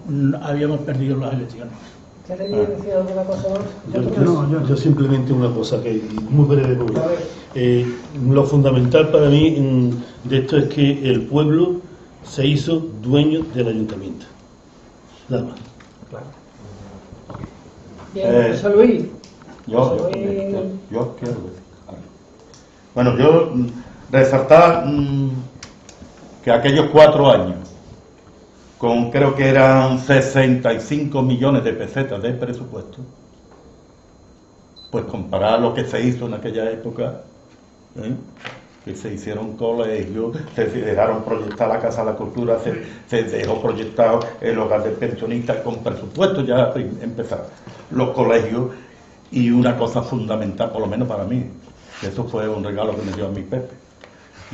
habíamos perdido las elecciones. ¿Queréis decir alguna cosa más? Yo simplemente una cosa que muy breve. Lo fundamental para mí de esto es que el pueblo se hizo dueño del ayuntamiento. Nada más. Claro. Bien, José Luis. Yo quiero decir. Bueno, yo resaltar que aquellos 4 años, con creo que eran 65 millones de pesetas de presupuesto, pues comparar lo que se hizo en aquella época, que se hicieron colegios, se dejaron proyectar la Casa de la Cultura, se dejó proyectado el hogar de pensionistas con presupuesto, ya empezaron los colegios, y una cosa fundamental, por lo menos para mí, que eso fue un regalo que me dio a mi Pepe,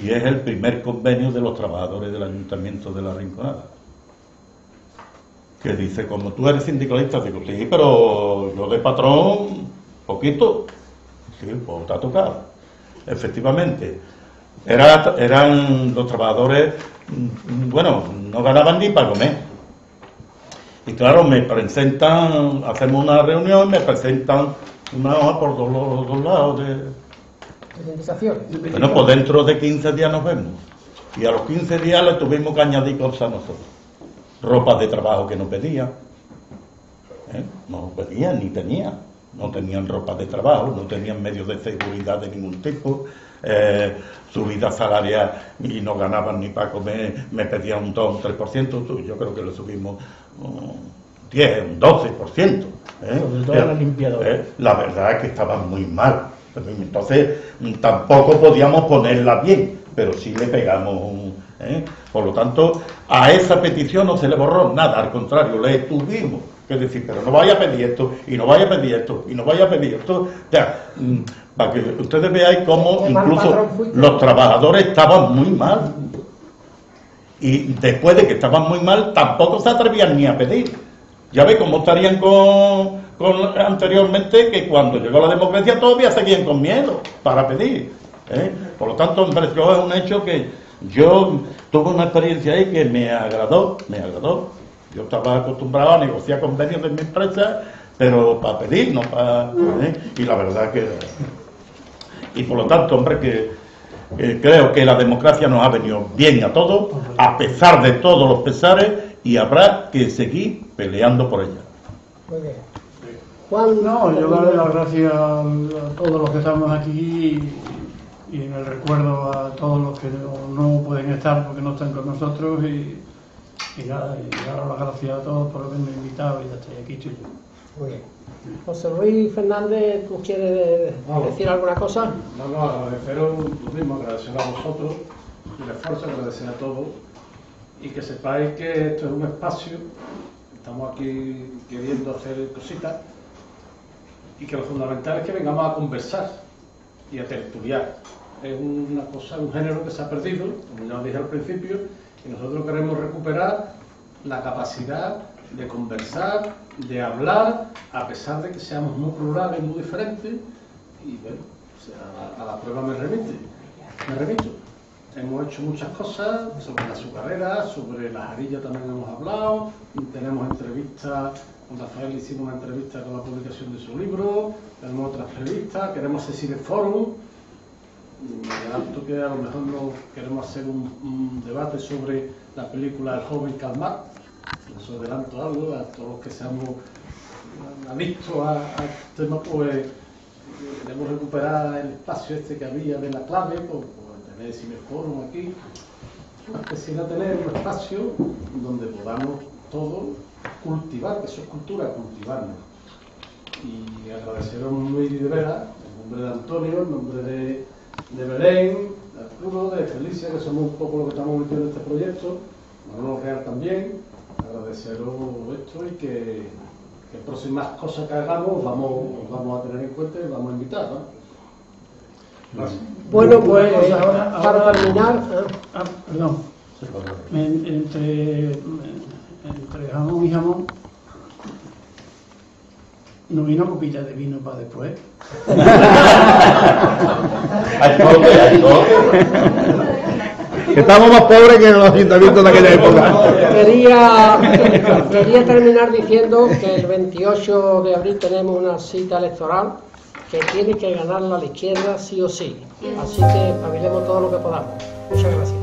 y es el primer convenio de los trabajadores del Ayuntamiento de La Rinconada, que dice, como tú eres sindicalista, digo, sí, pero yo de patrón, poquito, sí, pues te ha tocado. Efectivamente, eran los trabajadores, bueno, no ganaban ni para comer. Y claro, me presentan, hacemos una reunión, me presentan una hoja por los dos lados de... Bueno, pues dentro de 15 días nos vemos. Y a los 15 días le tuvimos que añadir cosas a nosotros. Ropas de trabajo que no pedían. No pedían ni tenían. No tenían ropa de trabajo, no tenían medios de seguridad de ningún tipo, subida salarial y no ganaban ni para comer, me pedían un 2, un 3%, yo creo que le subimos un 10, un 12%. Sobre todo la limpiadora. La verdad es que estaban muy mal, entonces tampoco podíamos ponerla bien, pero sí le pegamos Por lo tanto, a esa petición no se le borró nada, al contrario, le tuvimos que decir, pero no vaya a pedir esto, y no vaya a pedir esto, y no vaya a pedir esto. O sea, para que ustedes veáis cómo incluso los trabajadores estaban muy mal. Y después de que estaban muy mal, tampoco se atrevían ni a pedir. Ya ve cómo estarían con anteriormente, que cuando llegó la democracia todavía seguían con miedo para pedir. Por lo tanto, hombre, yo es un hecho que yo tuve una experiencia ahí que me agradó. Yo estaba acostumbrado a negociar convenios de mi empresa, pero para pedir, no para... Y la verdad que... Y por lo tanto, hombre, que creo que la democracia nos ha venido bien a todos, a pesar de todos los pesares, y habrá que seguir peleando por ella. Muy bien. Juan, no, yo darle las gracias a todos los que estamos aquí y en el recuerdo a todos los que no pueden estar porque no están con nosotros y nada, y dar las gracias a todos por haberme invitado y ya estoy aquí, chico. Muy bien. José Luis Fernández, ¿tú quieres decir alguna cosa? No, agradeceros lo mismo, agradecer a vosotros el esfuerzo, agradecer a todos y que sepáis que esto es un espacio, estamos aquí queriendo hacer cositas y que lo fundamental es que vengamos a conversar y a tertuliar. Es una cosa, un género que se ha perdido, como ya os dije al principio, y nosotros queremos recuperar la capacidad de conversar, de hablar, a pesar de que seamos muy plurales, muy diferentes, y bueno, o sea, a la prueba me remito. Hemos hecho muchas cosas sobre la azucarera, sobre la jarilla también hemos hablado, tenemos entrevistas, con Rafael hicimos una entrevista con la publicación de su libro, tenemos otras entrevistas, queremos hacer cineforum, me adelanto que a lo mejor queremos hacer un debate sobre la película El joven Calmar. Os adelanto algo a todos los que seamos adictos al tema, pues queremos recuperar el espacio este que había de la clave, por tener cineforum aquí, especial a tener un espacio donde podamos todos cultivar, que eso es cultura, cultivarnos. Y agradeceros muy de veras, en nombre de Antonio, en nombre de Belén, de Arturo, de Felicia, que somos un poco los que estamos metidos en este proyecto, Manolo Real también. Agradeceros esto y que próximas cosas que hagamos vamos a tener en cuenta y vamos a invitar, ¿no? Bueno, pues para terminar... Perdón. Entre jamón y jamón no vino copita de vino para después. Que estamos más pobres que en los ayuntamientos de aquella época. Quería terminar diciendo que el 28 de abril tenemos una cita electoral que tiene que ganarla a la izquierda sí o sí. Así que espabilemos todo lo que podamos. Muchas gracias.